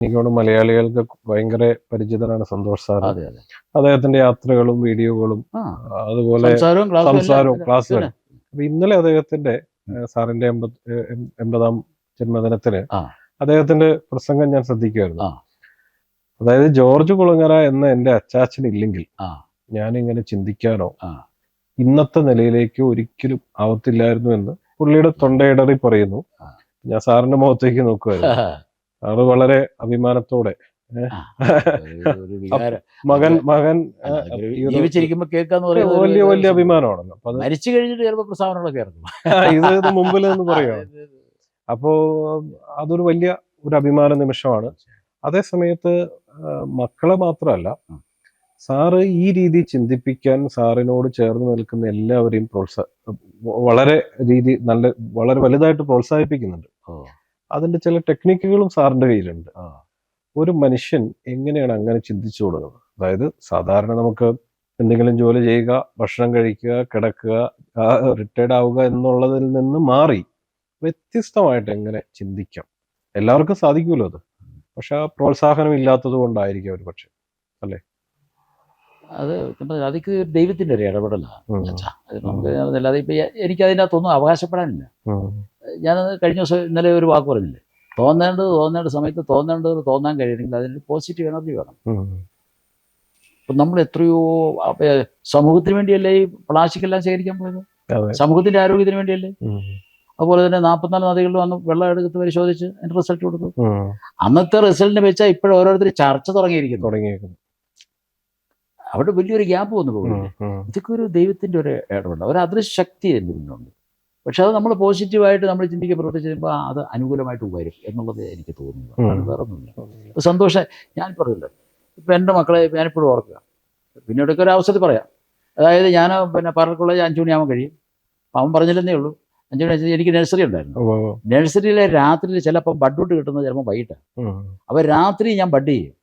എനിക്ക് തോന്നുന്നു മലയാളികൾക്ക് ഭയങ്കര പരിചിതനാണ് സന്തോഷ് സാറ്. അതെ അതെ അദ്ദേഹത്തിന്റെ യാത്രകളും വീഡിയോകളും ആ അതുപോലെ സംസാരവും ക്ലാസ്സും എല്ലാം സംസാരവും പിന്നെ ക്ലാസ്സുകളും. അപ്പൊ ഇന്നലെ അദ്ദേഹത്തിന്റെ സാറിന്റെ 80ാം ജന്മദിനത്തിന് ആ അദ്ദേഹത്തിന്റെ പ്രസംഗം ഞാൻ ശ്രദ്ധിക്കുമായിരുന്നു. ആ അതായത് ജോർജ് കുളങ്ങര എന്ന എന്റെ അച്ചാച്ചൻ ഇല്ലെങ്കിൽ ആ ഞാനിങ്ങനെ ചിന്തിക്കാനോ ആ ഇന്നത്തെ നിലയിലേക്ക് ഒരിക്കലും ആവത്തില്ലായിരുന്നു എന്ന് പുള്ളിയുടെ തൊണ്ടയിടറി പറയുന്നു. ആ. ഞാൻ സാറിന്റെ മുഖത്തേക്ക് നോക്കുമായിരുന്നു. സാറ് വളരെ അഭിമാനത്തോടെ ആ, ഒരു വികാരം മകൻ അത് മകൻ അല്ല അതൊക്കെ ഈ ഒരു ജീവിച്ചിരിക്കുമ്പോൾ കേൾക്കാന്ന് പറയുന്നത് വലിയ വലിയ സംഭവം. അഭിമാനമാണല്ലോ. അപ്പൊ അത് മരിച്ചു കഴിഞ്ഞിട്ട് ചിലപ്പോൾ പ്രസ്താവനകളൊക്കെ ഇറക്കും. ഇത് മുമ്പിൽ നിന്ന് അതെ, പറയുകയാണ്. അതെ, അതെ. അപ്പോ അതൊരു വലിയ ഒരു അഭിമാന നിമിഷമാണ്. അതേ സമയത്ത് മക്കളെ മാത്രമല്ല, ഉം. സാറ് ഈ രീതി ചിന്തിപ്പിക്കാൻ സാറിനോട് ചേർന്ന് നിൽക്കുന്ന എല്ലാവരെയും വളരെ വളരെ വലുതായിട്ട് പ്രോത്സാഹിപ്പിക്കുന്നുണ്ട്. ഓ അതിന്റെ ചില ടെക്നിക്കുകളും സാറിന്റെ കയ്യിലുണ്ട്. ഓ ഒരു മനുഷ്യൻ എങ്ങനെയാണ് അങ്ങനെ ചിന്തിച്ചു തുടങ്ങുന്നത്? അതായത് സാധാരണ നമുക്ക് എന്തെങ്കിലും ജോലി ചെയ്യുക, ഭക്ഷണം കഴിക്കുക, കിടക്കുക, റിട്ടയർഡ് ആവുക എന്നുള്ളതിൽ നിന്ന് മാറി വ്യത്യസ്തമായിട്ട് എങ്ങനെ ചിന്തിക്കാം? എല്ലാവർക്കും സാധിക്കുമല്ലോ അത്. പക്ഷെ ആ പ്രോത്സാഹനം ഇല്ലാത്തത് കൊണ്ടായിരിക്കും ഒരു പക്ഷെ, അല്ലേ? അത് അതൊക്കെ ദൈവത്തിൻ്റെ ഒരു ഇടപെടലാണ്. ഉം. അത് നമുക്ക് അല്ലാതെ ഇപ്പം എനിക്ക് അതിനകത്തൊന്നും അവകാശപ്പെടാനില്ല. ഉം. ഞാനത് കഴിഞ്ഞ ദിവസം ഇന്നലെ ഒരു വാക്ക് പറഞ്ഞില്ലേ, തോന്നേണ്ട സമയത്ത് തോന്നാൻ കഴിയണമെങ്കിൽ അതിനൊരു പോസിറ്റീവ് എനർജി വേണം. ഉം. അപ്പം നമ്മൾ എത്രയോ സമൂഹത്തിന് വേണ്ടിയല്ലേ ഈ പ്ലാസ്റ്റിക് എല്ലാം ശേഖരിക്കാൻ പോയത്? അതെ. സമൂഹത്തിൻ്റെ ആരോഗ്യത്തിന് വേണ്ടിയല്ലേ? ഉം. അതുപോലെ തന്നെ 44 നദികളിൽ വന്ന് വെള്ളം എടുത്ത് പരിശോധിച്ച് അതിൻ്റെ റിസൾട്ട് കൊടുത്തു. ഉം. അന്നത്തെ റിസൾട്ടിനെ വെച്ചാൽ ഇപ്പോഴും ഓരോരുത്തർ ചർച്ച തുടങ്ങിയിരിക്കുന്നു. അവിടെ വലിയൊരു ഗ്യാപ്പ് വന്നു പോകില്ലേ? ഇതൊക്കെ ഒരു ദൈവത്തിൻ്റെ ഒരു ഇടപെടൽ, ഒരു അദൃശക്തി എൻ്റെ മുന്നിലുണ്ട്. പക്ഷെ അത് നമ്മൾ പോസിറ്റീവായിട്ട് നമ്മൾ ചിന്തിക്കാൻ പ്രവർത്തിച്ച് കഴിയുമ്പോൾ അത് അനുകൂലമായിട്ട് വരും എന്നുള്ളത് എനിക്ക് തോന്നുന്നു. അത് വേറെ ഒന്നുമില്ല. ഇപ്പോൾ സന്തോഷം ഞാൻ പറയില്ല. ഇപ്പം എൻ്റെ മക്കളെ ഞാനിപ്പോഴും ഓർക്കുക, പിന്നീടൊക്കെ ഒരു അവസരത്തിൽ പറയാം. അതായത് ഞാൻ പിന്നെ പാറൽ കോളേജ് 5 മണിയാകുമ്പോൾ കഴിയും. അവൻ പറഞ്ഞില്ലെന്നേ ഉള്ളൂ. 5 മണി എനിക്ക് നഴ്സറി ഉണ്ടായിരുന്നു. നഴ്സറിയിലെ രാത്രിയിൽ ചിലപ്പോൾ ബഡ്ഡൂട്ട് കിട്ടുന്നത് ചിലപ്പോൾ വൈകിട്ടാണ്. അപ്പോൾ രാത്രി ഞാൻ ബഡ് ചെയ്യും.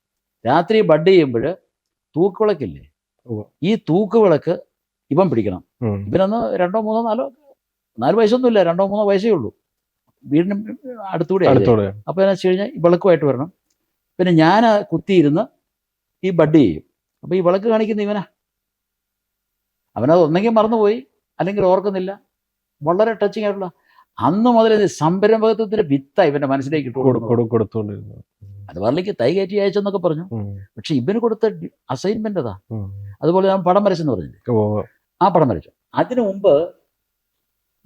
രാത്രി ബഡ് ചെയ്യുമ്പോൾ തൂക്കുവിളക്കില്ലേ, ഈ തൂക്കുവിളക്ക് ഇവൻ പിടിക്കണം. ഇവനൊന്ന് 2 3 4 വയസ്സൊന്നുമില്ല, 2 3 വയസ്സേ ഉള്ളൂ. വീടിന് അടുത്തുകൂടെ. അപ്പോൾ എന്ന് വെച്ച് കഴിഞ്ഞാൽ ഈ വിളക്കുമായിട്ട് വരണം. പിന്നെ ഞാൻ കുത്തിയിരുന്ന് ഈ ബഡ് ചെയ്യും. അപ്പോൾ ഈ വിളക്ക് കാണിക്കുന്ന ഇവനാ. അവനത് ഒന്നെങ്കിൽ മറന്നുപോയി, അല്ലെങ്കിൽ ഓർക്കുന്നില്ല. വളരെ ടച്ചിങ് ആയിട്ടുള്ള അന്ന് മുതൽ സംരംഭകത്വത്തിന്റെ വിത്ത ഇവന്റെ മനസ്സിലേക്ക് കൊടുത്തോണ്ടിരുന്നു. അത് പറഞ്ഞേക്ക് തൈ കയറ്റി അയച്ചെന്നൊക്കെ പറഞ്ഞു. പക്ഷെ ഇവന് കൊടുത്ത അസൈൻമെന്റ് അതാ. അതുപോലെ ഞാൻ പടം വരച്ചെന്ന് പറഞ്ഞില്ലേ, ആ പടം വരച്ചു. അതിനു മുമ്പ്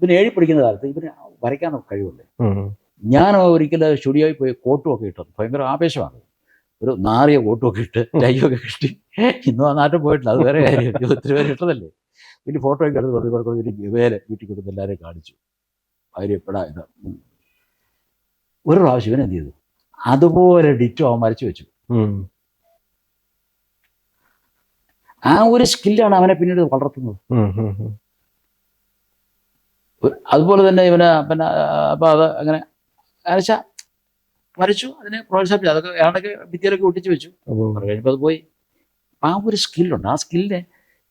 ഇവന് 7 പഠിക്കുന്ന കാലത്ത് ഇവന് വരയ്ക്കാൻ കഴിവുണ്ട്. ഞാൻ ഒരിക്കലും സ്റ്റുഡിയോയിൽ പോയി കോട്ടുമൊക്കെ ഇട്ടു. ഭയങ്കര ആവേശമാണ്. ഒരു നാറിയ കോട്ടുമൊക്കെ ഇട്ട് ടൈയൊക്കെ കിട്ടി. ഇന്നും ആ നാട്ടിൽ പോയിട്ടില്ല, അത് വേറെ കാര്യം. 20 പേര് ഇട്ടതല്ലേ. പിന്നെ ഫോട്ടോ ഒക്കെ എടുത്ത് വേല വീട്ടിൽ കൊടുത്ത് എല്ലാവരെയും കാണിച്ചു. ഭാര്യപ്പെടാ ഇത് ഒരു പ്രാവശ്യം ഇവൻ എന്ത് ചെയ്തു, അതുപോലെ ഡിറ്റോ അവൻ വരച്ചു വെച്ചു. ആ ഒരു സ്കില്ലാണ് അവനെ പിന്നീട് വളർത്തുന്നത്. അതുപോലെ തന്നെ ഇവന് പിന്നെ അപ്പം അത് അങ്ങനെ വരച്ചു, അതിനെ പ്രോത്സാഹിപ്പിച്ചു. അതൊക്കെ ഏതൊക്കെ ഭിത്തിയിലൊക്കെ ഒട്ടിച്ച് വെച്ചു. കഴിഞ്ഞപ്പോൾ അത് പോയി. ആ ഒരു സ്കില്ലുണ്ട്. ആ സ്കില്ലിനെ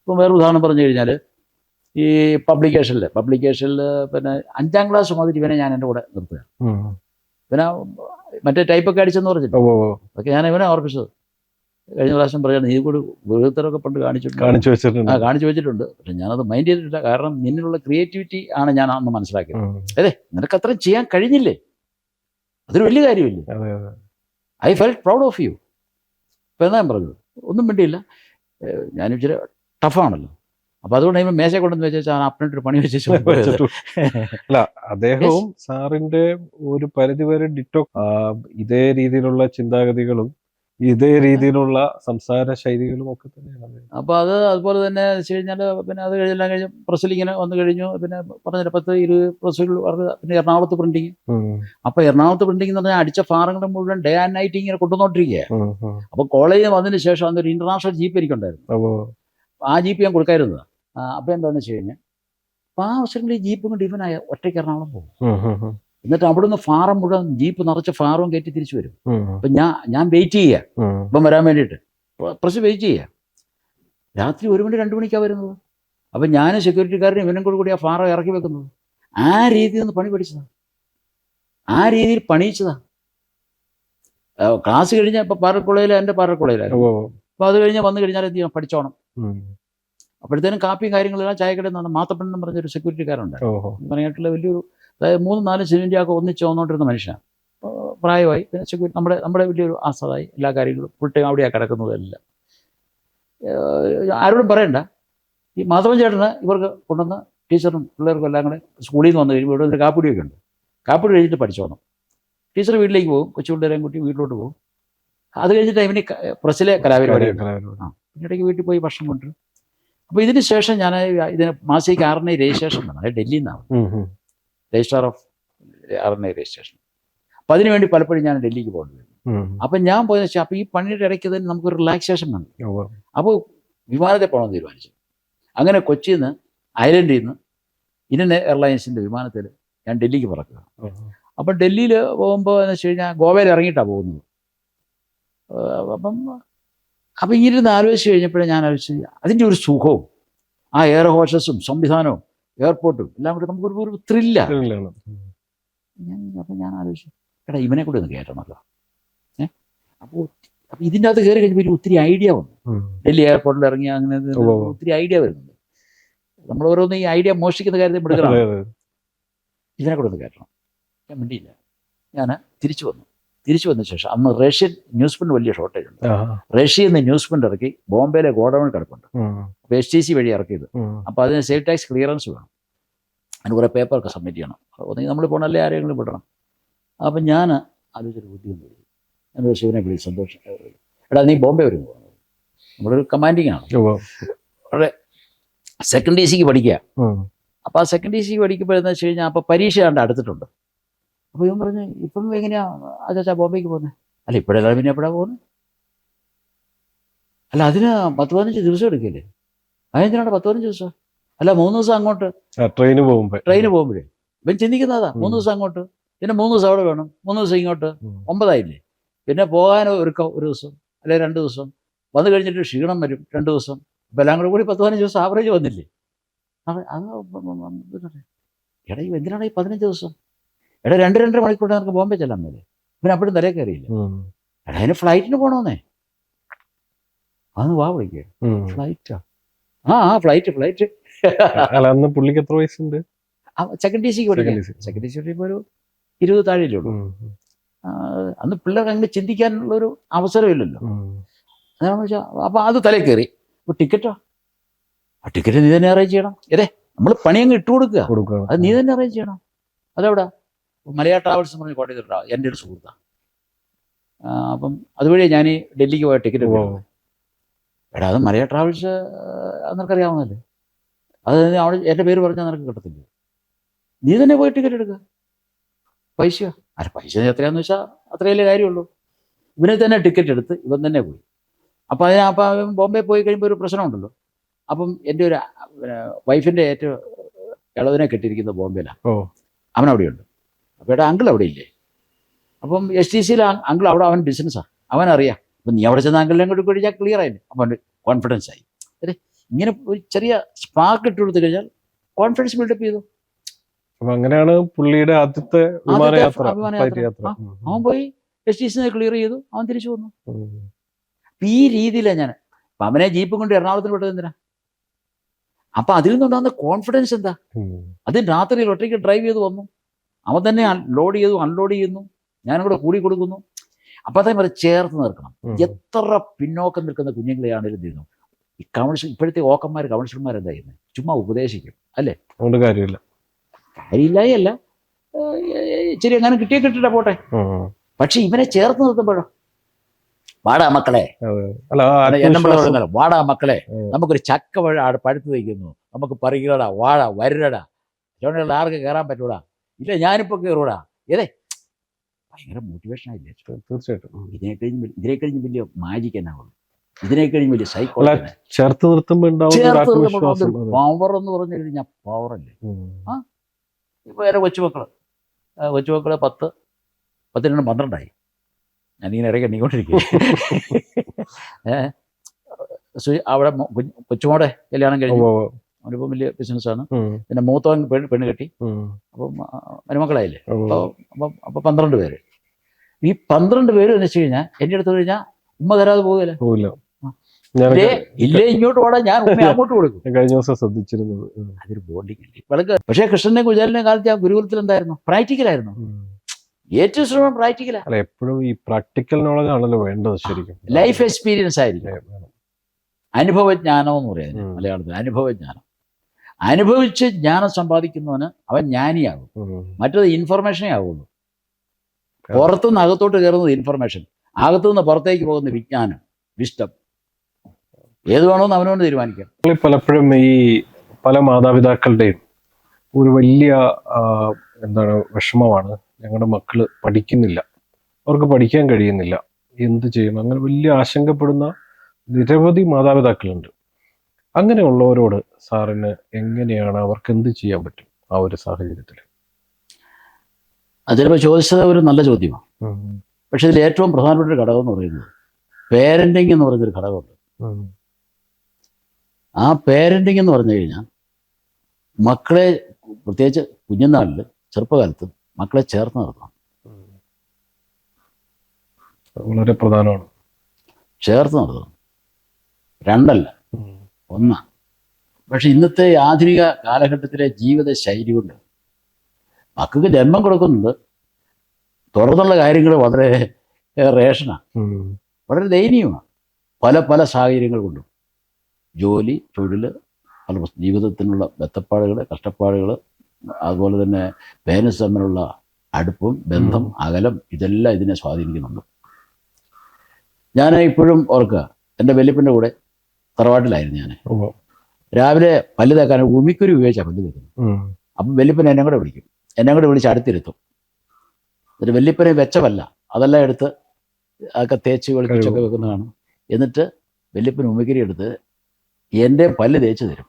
ഇപ്പം വേറെ ഉദാഹരണം പറഞ്ഞു കഴിഞ്ഞാൽ, ഈ പബ്ലിക്കേഷനിൽ പിന്നെ 5ാം ക്ലാസ് മുതൽ ഇവനെ ഞാൻ എൻ്റെ കൂടെ നിർത്തുക. പിന്നെ മറ്റേ ടൈപ്പൊക്കെ അടിച്ചെന്ന് പറഞ്ഞിട്ട് അതൊക്കെ ഞാൻ ഇവനെ ഓർപ്പിച്ചത്. കഴിഞ്ഞ പ്രാവശ്യം പറയാം, നീ കൂടി വിഴുത്തരൊക്കെ പണ്ട് കാണിച്ചു വെച്ചിട്ടുണ്ട്. പക്ഷെ ഞാനത് മൈൻഡ് ചെയ്തിട്ടില്ല. കാരണം നിന്നിലുള്ള ക്രിയേറ്റിവിറ്റി ആണ് ഞാൻ അന്ന് മനസ്സിലാക്കിയത്. അതെ, നിനക്ക് അത്രയും ചെയ്യാൻ കഴിഞ്ഞില്ലേ, അതൊരു വലിയ കാര്യമില്ലേ. I felt proud of you. ഇപ്പം എന്നാ ഞാൻ പറഞ്ഞത്, ഒന്നും വേണ്ടിയില്ല. ഞാൻ ഇച്ചിരി ടഫാണല്ലോ. അപ്പൊ അതുകൊണ്ട് ഇവൻ മേശ കൊണ്ടെന്ന് വെച്ചാൽ അപ്പനൊരു പണി വെച്ചു. അല്ല, അദ്ദേഹവും സാറിന്റെ ഒരു പരിധിവരെ ഡിറ്റോ ഇതേ രീതിയിലുള്ള ചിന്താഗതികളും ഇതേ രീതിയിലുള്ള സംസാര ശൈലികളും ഒക്കെ തന്നെയാണ്. അപ്പോൾ അത് അതുപോലെ തന്നെ വെച്ച് കഴിഞ്ഞാൽ പിന്നെ അത് എല്ലാം കഴിഞ്ഞ് പ്രസ്സിൽ ഇങ്ങനെ വന്നു കഴിഞ്ഞു. പിന്നെ പറഞ്ഞ 10 20 പ്രസ്സുകൾ പറഞ്ഞ് പിന്നെ എറണാകുളത്ത് പ്രിന്റിങ്. അപ്പോൾ എറണാകുളത്ത് പ്രിന്റിംഗ് എന്ന് പറഞ്ഞാൽ അടിച്ച ഫാറങ്ങൾ മുഴുവൻ ഡേ ആൻഡ് നൈറ്റ് ഇങ്ങനെ കൊണ്ടുവന്നോണ്ടിരിക്കുകയാണ്. അപ്പോൾ കോളേജിൽ വന്നതിന് ശേഷം അന്നൊരു ഇന്റർനാഷണൽ ജീപ്പ് എനിക്കുണ്ടായിരുന്നു. ആ ജീപ്പ് ഞാൻ കൊടുക്കായിരുന്നതാണ്. അപ്പോൾ എന്താണെന്ന് വെച്ച് കഴിഞ്ഞാൽ, അപ്പോൾ ആ അവസരങ്ങളിൽ ഈ ജീപ്പ് കൊണ്ട് ഇവനായ ഒറ്റയ്ക്ക് എറണാകുളം പോകും. എന്നിട്ട് അവിടുന്ന് ഫാറം മുഴുവൻ ജീപ്പ് നിറച്ച് ഫാറും കയറ്റി തിരിച്ചു വരും. അപ്പം ഞാൻ വെയിറ്റ് ചെയ്യുക ഇപ്പം വരാൻ വേണ്ടിയിട്ട്. പ്രസ് വെയിറ്റ് ചെയ്യുക. രാത്രി 1 മണി 2 മണിക്കാണ് വരുന്നത്. അപ്പം ഞാൻ സെക്യൂരിറ്റിക്കാരനും ഇവനും കൂടി ആ ഫാറ ഇറക്കി വെക്കുന്നത്. ആ രീതിയിൽ നിന്ന് പണി പഠിച്ചതാണ്, ആ രീതിയിൽ പണിയിച്ചതാണ്. ക്ലാസ് കഴിഞ്ഞാൽ ഇപ്പോൾ പാറക്കുളയിൽ എൻ്റെ പാറക്കുളയിലായിരുന്നു. ഓ അപ്പോൾ അത് കഴിഞ്ഞ് വന്നു കഴിഞ്ഞാൽ എന്ത് ചെയ്യണം, പഠിച്ചോണം. ഉം. അപ്പോഴത്തേനും കാപ്പിയും കാര്യങ്ങളെല്ലാം ചായക്കടയിൽ നിന്ന് മാത്തപ്പൻ എന്ന് പറഞ്ഞൊരു സെക്യൂരിറ്റിക്കാരുണ്ടായിരുന്നു. ഓഹോ പറയാനായിട്ടുള്ള വലിയൊരു, അതായത് 3-4 സിലിണ്ടറിയൊക്കെ ഒന്നിച്ച് വന്നുകൊണ്ടിരുന്ന മനുഷ്യനാണ്. പ്രായമായി, പിന്നെ സെക്യൂരിറ്റി നമ്മുടെ വലിയൊരു ആസ്വാദായി, എല്ലാ കാര്യങ്ങളും ഫുൾ ടൈം അവിടെയാണ് കിടക്കുന്നതെല്ലാം. ആരോടും പറയണ്ട, ഈ മാധവൻ ചേട്ടന് ഇവർക്ക് കൊണ്ടുവന്ന് ടീച്ചറും പിള്ളേർക്കും എല്ലാം കൂടെ സ്കൂളിൽ നിന്ന് വന്നു കഴിയുമ്പോൾ ഇവിടെ ഒരു കാപ്പിടിയൊക്കെ ഉണ്ട്. കാപ്പിടി കഴിഞ്ഞിട്ട് പഠിച്ചോണം. ടീച്ചർ വീട്ടിലേക്ക് പോകും, കൊച്ചു പിള്ളേരെയും കൂട്ടി വീട്ടിലോട്ട് പോകും. അത് കഴിഞ്ഞിട്ട് ഇവന് പ്രസ്സിലെ കലാപരിപാടി പിന്നീടേക്ക് വീട്ടിൽ പോയി ഭക്ഷണം കൊണ്ടുവരും. അപ്പോൾ ഇതിന് ശേഷം ഞാൻ ഇതിന് മാസികയ്ക്ക് RNA രജിസ്ട്രേഷൻ വേണം. അത് ഡൽഹിയിൽ നിന്നാണ്, രജിസ്ട്രാർ ഓഫ് RNA രജിസ്ട്രേഷൻ. അപ്പം അതിനുവേണ്ടി പലപ്പോഴും ഞാൻ ഡൽഹിക്ക് പോകേണ്ടി വരും. അപ്പം ഞാൻ പോയെന്ന് വെച്ചാൽ, അപ്പോൾ ഈ പണിയുടെ ഇടയ്ക്ക് തന്നെ നമുക്കൊരു റിലാക്സേഷൻ വേണം. അപ്പോൾ വിമാനത്തിൽ പോകണമെന്ന് തീരുമാനിച്ചു. അങ്ങനെ കൊച്ചിയിൽ നിന്ന്, ഐലൻഡിൽ നിന്ന് ഇന്ത്യൻ എയർലൈൻസിൻ്റെ വിമാനത്തിൽ ഞാൻ ഡൽഹിക്ക് പറക്കുക. അപ്പം ഡൽഹിയിൽ പോകുമ്പോൾ എന്ന് വെച്ച് കഴിഞ്ഞാൽ ഗോവയിൽ ഇറങ്ങിയിട്ടാണ് പോകുന്നത്. അപ്പം ഇങ്ങനെ ആലോചിച്ച് കഴിഞ്ഞപ്പോഴേ ഞാൻ ആലോചിച്ച് അതിൻ്റെ ഒരു സുഖവും ആ എയർ ഹോസ്റ്റസും സംവിധാനവും എയർപോർട്ടും എല്ലാം കൂടി നമുക്കൊരു ത്രില്ലാണ്. അപ്പം ഞാൻ ആലോചിച്ചു, എടാ ഇവനെ കൂടെ ഒന്ന് കയറ്റണമല്ലോ. അപ്പോൾ ഇതിൻ്റെ അകത്ത് കയറി കഴിഞ്ഞപ്പോൾ ഒത്തിരി ഐഡിയ വന്നു. ഡൽഹി എയർപോർട്ടിൽ ഇറങ്ങി അങ്ങനെ ഒത്തിരി ഐഡിയ വരുന്നുണ്ട്. നമ്മൾ ഓരോന്ന് ഈ ഐഡിയ മോഷ്ടിക്കുന്ന കാര്യത്തിൽ എടുക്കണം. ഇതിനെ കൂടെ ഒന്ന് കയറ്റണം. ഞാൻ മിണ്ടിയില്ല. ഞാൻ തിരിച്ചു വന്ന ശേഷം അന്ന് റഷ്യൻ ന്യൂസ് പ്രിന്റ് വലിയ ഷോർട്ടേജ് ഉണ്ട്. റഷ്യയിൽ നിന്ന് ന്യൂസ് പ്രിന്റ് ഇറക്കി ബോംബെയിലെ ഗോഡൌണിൽ കിടപ്പുണ്ട്. അപ്പോൾ STC വഴി ഇറക്കിയത്. അപ്പോൾ അതിന് സെയിൽ ടാക്സ് ക്ലിയറൻസ് വേണം, അതിന് കുറേ പേപ്പറൊക്കെ സബ്മിറ്റ് ചെയ്യണം. ഒന്നെങ്കിൽ നമ്മൾ പോകണമല്ലേ ആരെങ്കിലും വിടണം. അപ്പം ഞാൻ ആലോചിച്ചൊരു ബുദ്ധിമുട്ട്. എന്നൊരു ശിവനെ വിളിച്ച് സന്തോഷം, എടാ നീ ബോംബെ വരും പോകുന്നത്, നമ്മളൊരു കമാൻഡിങ് ആണ്, വളരെ സെക്കൻഡ് DC പഠിക്കുക. അപ്പോൾ ആ സെക്കൻഡ് DC പഠിക്കുമ്പോഴെന്ന് വെച്ച് കഴിഞ്ഞാൽ അപ്പോൾ പരീക്ഷ കണ്ട് അടുത്തിട്ടുണ്ട്. അപ്പോൾ ഇവൻ പറഞ്ഞു, ഇപ്പം എങ്ങനെയാ അച്ഛാ ബോംബെക്ക് പോകുന്നത്? അല്ല ഇപ്പോഴല്ല, പിന്നെ എപ്പോഴാണ് പോകുന്നത്? അല്ല അതിന് 10-15 ദിവസം എടുക്കില്ലേ? അതിനെന്തിനാണ് 10-15 ദിവസം? അല്ല 3 ദിവസം അങ്ങോട്ട് ട്രെയിന് പോകുമ്പോഴേ ഇവൻ ചിന്തിക്കുന്നതാ. 3 ദിവസം അങ്ങോട്ട്, പിന്നെ 3 ദിവസം അവിടെ വേണം, 3 ദിവസം ഇങ്ങോട്ട്, 9 ആയില്ലേ? പിന്നെ പോകാൻ ഒരു ദിവസം അല്ലെങ്കിൽ 2 ദിവസം, വന്നു കഴിഞ്ഞിട്ട് ക്ഷീണം വരും 2 ദിവസം. ഇപ്പം എല്ലാം കൂടി 10-15 ദിവസം ആവറേജ് വന്നില്ലേ? അത് എടാ എന്തിനാണ് ഈ 15 ദിവസം? എടാ 2-2.5 മണിക്കൂർ നമുക്ക് ബോംബെ ചെല്ലാൻ മേലെ. പിന്നെ അപ്പോഴും തലേ കയറിയില്ല. എടാ അതിന് ഫ്ലൈറ്റിന് പോകണമെന്നേ. അന്ന് വാ വിളിക്കുക, ഫ്ലൈറ്റാ? ഫ്ലൈറ്റ് പുള്ളിക്ക് എത്ര വയസ്സുണ്ട്? സെക്കൻഡ് DC പഠിക്കുക. സെക്കൻഡ് DC ഇപ്പോൾ ഒരു 20 താഴെയല്ലേ ഉള്ളൂ. അന്ന് പിള്ളേർക്ക് അങ്ങനെ ചിന്തിക്കാനുള്ളൊരു അവസരമില്ലല്ലോ. അതാണെന്ന് വെച്ചാൽ അപ്പോൾ അത് തലേ കയറി. അപ്പോൾ ടിക്കറ്റോ? ആ ടിക്കറ്റ് നീ തന്നെ അറേഞ്ച് ചെയ്യണം. നമ്മൾ പണിയങ്ങ് ഇട്ട് കൊടുക്കുക, അത് നീ തന്നെ അറേഞ്ച് ചെയ്യണം. അതെവിടാ? മലയാള ട്രാവൽസ് എന്ന് പറഞ്ഞ് കോട്ടയത്തുണ്ടാവും, എൻ്റെ ഒരു സുഹൃത്താണ്. അപ്പം അതുവഴി ഞാൻ ഈ ഡൽഹിക്ക് പോയ ടിക്കറ്റ് എടുക്കുന്നത്. എടാ അത് മലയാള ട്രാവൽസ് നിനക്കറിയാവുന്നതല്ലേ, അത് അവിടെ എൻ്റെ പേര് പറഞ്ഞാൽ നിനക്ക് കിട്ടത്തില്ല. നീ തന്നെ പോയി ടിക്കറ്റ് എടുക്കുക. പൈസയോ? അല്ല പൈസ എത്രയാണെന്ന് വെച്ചാൽ അത്രയല്ലേ കാര്യമുള്ളൂ. ഇവനെ തന്നെ ടിക്കറ്റ് എടുത്ത് ഇവൻ തന്നെ പോയി. അപ്പോൾ അവൻ ബോംബെ പോയി കഴിയുമ്പോൾ ഒരു പ്രശ്നമുണ്ടല്ലോ. അപ്പം എൻ്റെ ഒരു വൈഫിൻ്റെ ഏറ്റവും ഇളവിനെ കെട്ടിയിരിക്കുന്നത് ബോംബെയിലാണ്. അവൻ അവിടെയുണ്ട്. അപ്പോൾ എടാ അങ്കിൾ അവിടെ ഇല്ലേ? അപ്പം STCയിൽ അങ്കിൾ അവിടെ, അവൻ ബിസിനസ്സാണ്, അവനറിയാം. അപ്പം നീ അവിടെ ചെന്ന് അങ്കിളിനെ കൂടി കഴിഞ്ഞാൽ ക്ലിയർ ആയില്ലേ? അപ്പം അവൻ്റെ കോൺഫിഡൻസ് ആയി. ഇങ്ങനെ ഒരു ചെറിയ സ്പാർക്ക് ഇട്ട് കൊടുത്തു കഴിഞ്ഞാൽ കോൺഫിഡൻസ് ബിൽഡപ്പ് ചെയ്തു. അങ്ങനെയാണ് പുള്ളിയുടെ ആദ്യത്തെ വിമാനയാത്ര. അവൻ പോയി STC ക്ലിയർ ചെയ്തു, അവൻ തിരിച്ചു വന്നു. ഈ രീതിയിലാണ് ഞാൻ. അപ്പം അവനെ ജീപ്പും കൊണ്ട് എറണാകുളത്തിന് വിട്ടത് എന്തിനാ? അപ്പം അതിൽ നിന്നുണ്ടാകുന്ന കോൺഫിഡൻസ് എന്താ? അത് രാത്രി ഒറ്റയ്ക്ക് ഡ്രൈവ് ചെയ്ത് വന്നു, അവൻ തന്നെ ലോഡ് ചെയ്തു, അൺലോഡ് ചെയ്യുന്നു, ഞാനും കൂടെ കൂടി കൊടുക്കുന്നു. അപ്പം അതേ വരെ ചേർത്ത് നിർക്കണം. എത്ര പിന്നോക്കം നിൽക്കുന്ന കുഞ്ഞുങ്ങളെയാണെങ്കിലും തീരുന്നു. ഈ കൗൺസിൽ ഇപ്പോഴത്തെ ഓക്കന്മാർ കൗൺസിലർമാർ എന്താ ചെയ്യുന്നത്? ചുമ്മാ ഉപദേശിക്കും അല്ലേ? അതുകൊണ്ട് കാര്യമില്ലായല്ല, ശരി അങ്ങനെ കിട്ടിയിട്ടാ പോട്ടെ. പക്ഷെ ഇവനെ ചേർത്ത് നിർത്തുമ്പോഴോ, വാടാ മക്കളെ, വാടാ മക്കളെ, നമുക്കൊരു ചക്ക പഴുത്ത് വയ്ക്കുന്നു, നമുക്ക് പറിക്കടാ, വാഴ വരടാ, ചുവടുള്ള ആർക്ക് കയറാൻ പറ്റൂടാ, ഇല്ല ഞാനിപ്പോൾ കയറൂടാ. ഭയങ്കര മോട്ടിവേഷൻ ആയില്ലേ? തീർച്ചയായിട്ടും. ഇതിനെ കഴിഞ്ഞ് വലിയ മാജിക് എന്നാവുള്ളൂ, ഇതിനെ കഴിഞ്ഞ് വലിയ സൈക്കോളജി. ചേർത്ത് നിർത്തുമ്പോൾ പവർ എന്ന് പറഞ്ഞു കഴിഞ്ഞാൽ പവറല്ലേ. വേറെ കൊച്ചുമക്കള് 10, 12 ഞാനിങ്ങനെ ഇടയ്ക്ക് എണ്ണിക്കൊണ്ടിരിക്കുക. അവിടെ കൊച്ചുമോടെ കല്യാണം കഴിഞ്ഞു, അവനിപ്പം വലിയ ബിസിനസ്സാണ്. പിന്നെ മൂത്തവൻ പെണ്ണ് കെട്ടി, അപ്പം മരുമക്കളായില്ലേ. അപ്പം 12 പേര്. ഈ 12 പേര് എന്ന് വെച്ച് കഴിഞ്ഞാൽ എൻ്റെ അടുത്ത് കഴിഞ്ഞാൽ ഉമ്മ തരാതെ പോകില്ല. പോവില്ല. ഇല്ലേ ഇങ്ങോട്ട് ഓടാൻ ഞാൻ ഉമ്മ അങ്ങോട്ട് കൊടുക്കും. കഴിഞ്ഞ ദിവസം ശ്രദ്ധിച്ചിരുന്നത് അതൊരു ബോണ്ടിങ് അല്ലേ വളരെ. പക്ഷേ കൃഷ്ണനെ കുചാലിനെ കാലത്ത് ആ ഗുരുകുലത്തിൽ എന്തായിരുന്നു? പ്രാക്ടിക്കലായിരുന്നു. ഏറ്റവും ശ്രമം പ്രാക്ടിക്കലാ. അല്ല, എപ്പോഴും ഈ പ്രാക്ടിക്കൽ നോളജ് ആണല്ലോ വേണ്ടത് ശരിക്കും. ലൈഫ് എക്സ്പീരിയൻസ് ആയിരിക്കും. അനുഭവജ്ഞാനം എന്ന് പറയുന്നത് മലയാളത്തിൽ. അനുഭവജ്ഞാനം. അനുഭവിച്ച് ജ്ഞാനം സമ്പാദിക്കുന്നവന് അവൻ ജ്ഞാനിയാകും. മറ്റത് ഇൻഫർമേഷനേ ആവുള്ളൂ. പുറത്തുനിന്ന് അകത്തോട്ട് കയറുന്നത് ഇൻഫർമേഷൻ, അകത്തുനിന്ന് പുറത്തേക്ക് പോകുന്ന വിജ്ഞാനം, വിസ്റ്റം. ഏത് വേണമെന്ന് അവനോട് തീരുമാനിക്കാം. പലപ്പോഴും ഈ പല മാതാപിതാക്കളുടെയും ഒരു വലിയ വിഷമമാണ്, ഞങ്ങളുടെ മക്കള് പഠിക്കുന്നില്ല, അവർക്ക് പഠിക്കാൻ കഴിയുന്നില്ല, എന്ത് ചെയ്യും, അങ്ങനെ വലിയ ആശങ്കപ്പെടുന്ന നിരവധി മാതാപിതാക്കളുണ്ട്. അങ്ങനെയുള്ളവരോട് സാറിന് എങ്ങനെയാണ്, അവർക്ക് എന്ത് ചെയ്യാൻ പറ്റും ആ ഒരു സാഹചര്യത്തിൽ? അത് ചിലപ്പോൾ ചോദിച്ചത് ഒരു നല്ല ചോദ്യമാണ്. പക്ഷെ ഇതിൽ ഏറ്റവും പ്രധാനപ്പെട്ട ഒരു ഘടകം എന്ന് പറയുന്നത് പേരൻറ്റിങ് എന്ന് പറയുന്നൊരു ഘടകമുണ്ട്. ആ പേരൻറ്റിങ് എന്ന് പറഞ്ഞു കഴിഞ്ഞാൽ മക്കളെ, പ്രത്യേകിച്ച് കുഞ്ഞുനാളിൽ ചെറുപ്പകാലത്ത് മക്കളെ ചേർത്ത് നിർത്തണം. വളരെ പ്രധാനമാണ്. ചേർത്ത് നിർത്തണം. രണ്ടല്ല, ഒന്നാണ്. പക്ഷെ ഇന്നത്തെ ആധുനിക കാലഘട്ടത്തിലെ ജീവിത ശൈലി കൊണ്ട് മക്കൾക്ക് ജന്മം കൊടുക്കുന്നുണ്ട്, തുടർന്നുള്ള കാര്യങ്ങൾ വളരെ റേഷനാണ്, വളരെ ദയനീയമാണ്. പല പല സാഹചര്യങ്ങൾ കൊണ്ടും ജോലി, തൊഴിൽ, പല ജീവിതത്തിനുള്ള ബന്ധപ്പാടുകൾ, കഷ്ടപ്പാടുകൾ, അതുപോലെ തന്നെ പേരൻസ് തമ്മിലുള്ള അടുപ്പം, ബന്ധം, അകലം, ഇതെല്ലാം ഇതിനെ സ്വാധീനിക്കുന്നുണ്ട്. ഞാൻ ഇപ്പോഴും ഓർക്കുക, എൻ്റെ വല്യപ്പൻ്റെ കൂടെ തറവാട്ടിലായിരുന്നു ഞാൻ. രാവിലെ പല്ല് തേക്കാൻ ഉമിക്കുരു ഉപയോഗിച്ചാൽ പല്ല് തേക്കുന്നത്. അപ്പം വല്യപ്പൻ എന്നെ കൂടെ വിളിക്കും, എന്നെ കൂടെ വിളിച്ച് അടുത്തിരുത്തും. എന്നിട്ട് വല്യപ്പനെ വെച്ചവല്ല അതെല്ലാം എടുത്ത് അതൊക്കെ തേച്ച് വെളിപ്പിച്ചൊക്കെ വെക്കുന്നതാണ്. എന്നിട്ട് വല്യപ്പൻ ഉമിക്കരി എടുത്ത് എൻ്റെ പല്ല് തേച്ച് തരും.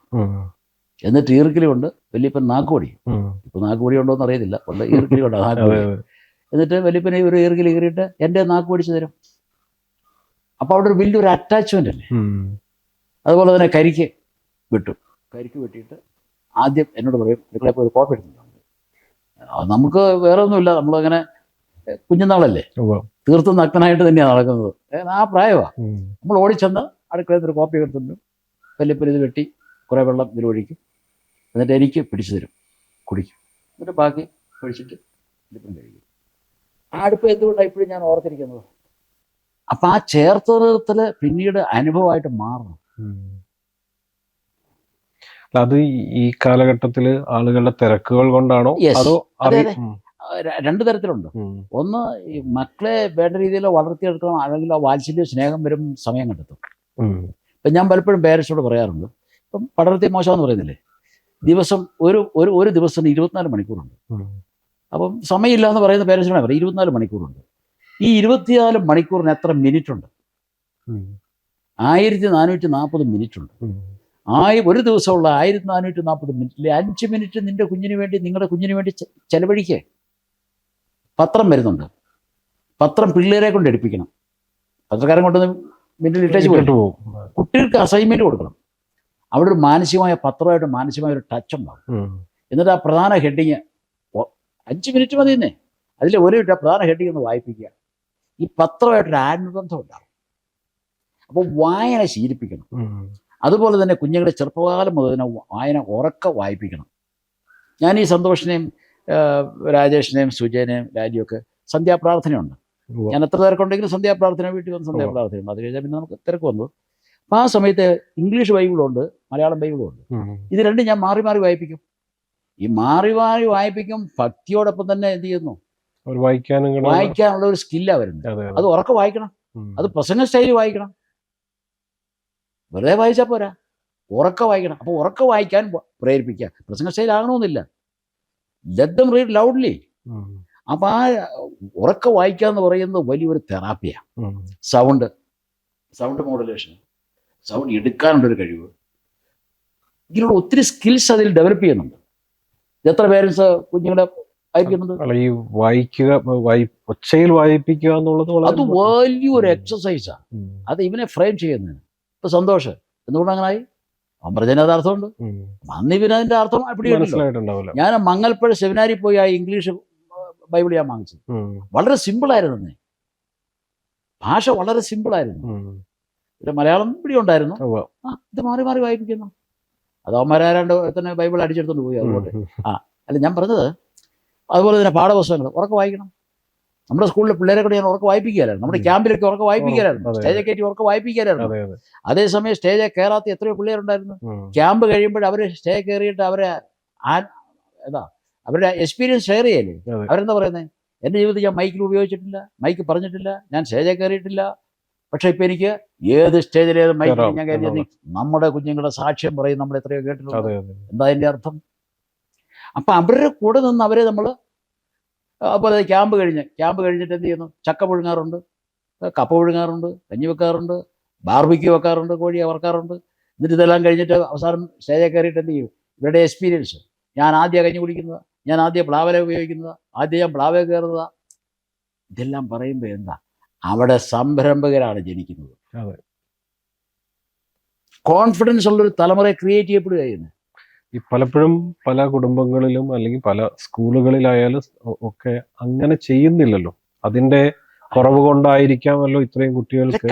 എന്നിട്ട് ഈർക്കിലി കൊണ്ട് വല്യപ്പൻ നാക്കുപൊടി, ഇപ്പൊ നാക്കുപൊടി ഉണ്ടോ എന്ന് അറിയത്തില്ല, കൊണ്ട് ഈർക്കിലി കൊണ്ട് നാക്കുപൊടി. എന്നിട്ട് വല്യപ്പനെ ഒരു ഈർക്കിലി കീറിയിട്ട് എൻ്റെ നാക്ക് പൊടിച്ച് തരും. അപ്പോൾ അവിടെ ഒരു വലിയൊരു അറ്റാച്ച്മെന്റ് അല്ലേ. അതുപോലെ തന്നെ കരിക്ക് വെട്ടും. കരിക്ക് വെട്ടിയിട്ട് ആദ്യം എന്നോട് പറയും, നിങ്ങളെ ഒരു കോപ്പി എടുക്കുന്നുണ്ട്. നമുക്ക് വേറെ ഒന്നുമില്ല, നമ്മളങ്ങനെ കുഞ്ഞുനാളല്ലേ, തീർത്തും നഗ്നനായിട്ട് തന്നെയാണ് നടക്കുന്നത്. ആ പ്രായമാണ്. നമ്മൾ ഓടിച്ചെന്ന് അടുക്കളയിൽ ഒരു കോപ്പി എടുത്തിട്ടുണ്ട്, വല്യപ്പൻ ഇത് വെട്ടി കുറേ വെള്ളം ഇതിൽ ഒഴിക്കും, എന്നിട്ട് എനിക്ക് പിടിച്ചു തരും, കുടിക്കും, എന്നിട്ട് ബാക്കി ഒഴിച്ചിട്ട് വല്യപ്പൻ കഴിക്കും. ആ അടുപ്പ് എന്തുകൊണ്ടാണ് ഇപ്പോഴും ഞാൻ ഓർത്തിരിക്കുന്നത്? അപ്പം ആ ചേർത്തൽ പിന്നീട് അനുഭവമായിട്ട് മാറണം. അത് ഈ കാലഘട്ടത്തിൽ ആളുകളുടെ തിരക്കുകൾ കൊണ്ടാണോ അതോ? രണ്ടു തരത്തിലുണ്ട്. ഒന്ന്, ഈ മക്കളെ വേണ്ട രീതിയിൽ വളർത്തിയെടുക്കണം, അല്ലെങ്കിൽ ആ വാത്സല്യ സ്നേഹം വരും സമയം കണ്ടെത്തും. ഇപ്പം ഞാൻ പലപ്പോഴും പേരൻസിനോട് പറയാറുണ്ട്, ഇപ്പം പഠനത്തെ മോശമെന്ന് പറയുന്നില്ലേ, ദിവസം ഒരു ദിവസം 24 മണിക്കൂറുണ്ട്. അപ്പം സമയമില്ല എന്ന് പറയുന്ന പേരൻസിനോട് പറയും 24 മണിക്കൂറുണ്ട്. ഈ 24 മണിക്കൂറിന് എത്ര മിനിറ്റ് ഉണ്ട്? 1440 മിനിറ്റ് ഉണ്ട്. ഒരു ദിവസമുള്ള 1440 മിനിറ്റിൽ 5 മിനിറ്റ് നിന്റെ കുഞ്ഞിന് വേണ്ടി, നിങ്ങളുടെ കുഞ്ഞിന് വേണ്ടി ചെലവഴിക്കേ. പത്രം വരുന്നുണ്ട്, പത്രം പിള്ളേരെ കൊണ്ട് എടുപ്പിക്കണം. പത്രക്കാരൻ കൊണ്ടുവന്ന് മിനിറ്റിൽ ഇട്ടേച്ച് പോകും. കുട്ടികൾക്ക് അസൈൻമെന്റ് കൊടുക്കണം. അവിടെ ഒരു മാനസികമായ, പത്രമായിട്ട് മാനസികമായ ഒരു ടച്ച് ഉണ്ടാവും. എന്നിട്ട് ആ പ്രധാന ഹെഡിങ് 5 മിനിറ്റ് മതി തന്നെ, അതിൽ ഒരു പ്രധാന ഹെഡിങ് ഒന്ന് വായിപ്പിക്കുക. ഈ പത്രമായിട്ടൊരു ആത്മബന്ധം ഉണ്ടാവും. അപ്പോൾ വായന ശീലിപ്പിക്കണം. അതുപോലെ തന്നെ കുഞ്ഞുങ്ങളുടെ ചെറുപ്പകാലം മുതൽ തന്നെ വായന ഉറക്കെ വായിപ്പിക്കണം. ഞാൻ ഈ സന്തോഷിനെയും രാജേഷിനെയും സുജയനെയും രാജിയൊക്കെ സന്ധ്യാപ്രാർത്ഥനയുണ്ട്. ഞാൻ എത്ര തിരക്കുണ്ടെങ്കിലും സന്ധ്യാപ്രാർത്ഥന, വീട്ടിൽ വന്ന് സന്ധ്യാപ്രാർത്ഥനയുണ്ട്. അത് കഴിഞ്ഞാൽ പിന്നെ നമുക്ക് തിരക്ക് വന്നു. അപ്പം ആ സമയത്ത് ഇംഗ്ലീഷ് ബൈബിളുണ്ട്, മലയാളം ബൈബിളുണ്ട്. ഇത് രണ്ടും ഞാൻ മാറി മാറി വായിപ്പിക്കും. ഈ മാറി മാറി വായിപ്പിക്കും. ഭക്തിയോടൊപ്പം തന്നെ എന്ത് ചെയ്യുന്നു, വായിക്കാനുള്ള ഒരു സ്കില്ലാ വരുന്നത്. അത് ഉറക്കെ വായിക്കണം. അത് പ്രസംഗ സ്റ്റൈലിൽ വായിക്കണം. വെറുതെ വായിച്ചാൽ പോരാ, ഉറക്കെ വായിക്കണം. അപ്പോൾ ഉറക്കെ വായിക്കാൻ പ്രേരിപ്പിക്കുക. പ്രസംഗ സ്റ്റൈൽ ആകണമെന്നില്ല, ലെറ്റ് ദം റീഡ് ലൗഡ്ലി. അപ്പം ആ ഉറക്കെ വായിക്കുക എന്ന് പറയുന്നത് വലിയൊരു തെറാപ്പിയാണ്. സൗണ്ട് മോഡുലേഷൻ, സൗണ്ട് എടുക്കാനുള്ളൊരു കഴിവ്, ഇങ്ങനെയുള്ള ഒത്തിരി സ്കിൽസ് അതിൽ ഡെവലപ്പ് ചെയ്യുന്നുണ്ട്. എത്ര പേരൻസ് കുഞ്ഞുങ്ങളെ വായിക്കുന്നുണ്ട്? ഈ വായിക്കുക, ഒച്ചയിൽ വായിപ്പിക്കുക എന്നുള്ളത് അത് വലിയൊരു എക്സസൈസാണ്. അത് ഇവനെ ഫ്രെയിം ചെയ്യുന്നതിന്. ഇപ്പൊ സന്തോഷം എന്തുകൊണ്ട് അങ്ങനായി? അമൃതനത് അർത്ഥമുണ്ട്. അന്ന് ഇവന് അതിന്റെ അർത്ഥം പിടികിട്ടില്ല. ഞാൻ മംഗൽപ്പുഴ സെമിനാരിൽ പോയി ആ ഇംഗ്ലീഷ് ബൈബിൾ ഞാൻ വാങ്ങിച്ചത്. വളരെ സിമ്പിളായിരുന്നു. ഭാഷ വളരെ സിമ്പിളായിരുന്നു. പിന്നെ മലയാളം ഇവിടെ ഉണ്ടായിരുന്നു. ഇത് മാറി മാറി വായിപ്പിക്കുന്നു. അത് അവന്മാരാണ്ട് തന്നെ ബൈബിൾ അടിച്ചെടുത്തോണ്ട് പോയി അതുകൊണ്ട്. അല്ല ഞാൻ പറഞ്ഞത്, അതുപോലെ തന്നെ പാഠപുസ്തകങ്ങൾ ഉറക്കെ വായിക്കണം. നമ്മുടെ സ്കൂളിലെ പിള്ളേരെ കൂടെ ഞാൻ ഉറക്കെ വായിപ്പിക്കാനായിരുന്നു. നമ്മുടെ ക്യാമ്പിലൊക്കെ ഉറക്കെ വായിപ്പിക്കാനായിരുന്നു. സ്റ്റേജൊക്കെ കയറ്റി ഉറക്കെ വായിപ്പിക്കാനായിരുന്നു. അതേസമയം സ്റ്റേജെ കയറാത്ത എത്രയോ പിള്ളേരുണ്ടായിരുന്നു. ക്യാമ്പ് കഴിയുമ്പോൾ അവർ സ്റ്റേജ് കയറിയിട്ട് അവരുടെ എക്സ്പീരിയൻസ് ഷെയർ ചെയ്യല്ലേ. അവരെന്താ പറയുന്നത്, എൻ്റെ ജീവിതത്തിൽ ഞാൻ മൈക്കിൽ ഉപയോഗിച്ചിട്ടില്ല, മൈക്ക് പറഞ്ഞിട്ടില്ല, ഞാൻ സ്റ്റേജിൽ കയറിയിട്ടില്ല, പക്ഷെ ഇപ്പം എനിക്ക് ഏത് സ്റ്റേജിൽ ഏത് മൈക്കിൽ ഞാൻ കയറി നമ്മുടെ കുഞ്ഞുങ്ങളുടെ സാക്ഷ്യം പറയും നമ്മൾ എത്രയോ കേട്ടിട്ടുണ്ട്. എന്താ അതിൻ്റെ അർത്ഥം? അപ്പം അവരുടെ കൂടെ നിന്ന് അവരെ നമ്മൾ അതുപോലെ ക്യാമ്പ് കഴിഞ്ഞിട്ട് എന്ത് ചെയ്യുന്നു? ചക്ക പുഴുങ്ങാറുണ്ട്, കപ്പ പുഴുങ്ങാറുണ്ട്, കഞ്ഞി വെക്കാറുണ്ട്, ബാർബിക്യൂ വെക്കാറുണ്ട്, കോഴി വറക്കാറുണ്ട്. എന്നിട്ട് ഇതെല്ലാം കഴിഞ്ഞിട്ട് അവസാനം സ്റ്റേജിൽ കയറിയിട്ട് എന്ത് ചെയ്യും? ഇവരുടെ എക്സ്പീരിയൻസ്, ഞാൻ ആദ്യം കഞ്ഞി കുടിക്കുന്നത്, ഞാൻ ആദ്യം പ്ലാവല ഉപയോഗിക്കുന്നത്, ആദ്യം ഞാൻ പ്ലാവ കയറുന്നത്, ഇതെല്ലാം പറയുമ്പോൾ എന്താ? അവിടെ സംരംഭകരാണ് ജനിക്കുന്നത്. കോൺഫിഡൻസ് ഉള്ളൊരു തലമുറയെ ക്രിയേറ്റ് ചെയ്യപ്പെടുകയാണ്. ഈ പലപ്പോഴും പല കുടുംബങ്ങളിലും അല്ലെങ്കിൽ പല സ്കൂളുകളിലായാലും ഒക്കെ അങ്ങനെ ചെയ്യുന്നില്ലല്ലോ. അതിന്റെ കുറവ് കൊണ്ടായിരിക്കാമല്ലോ ഇത്രയും കുട്ടികൾക്ക്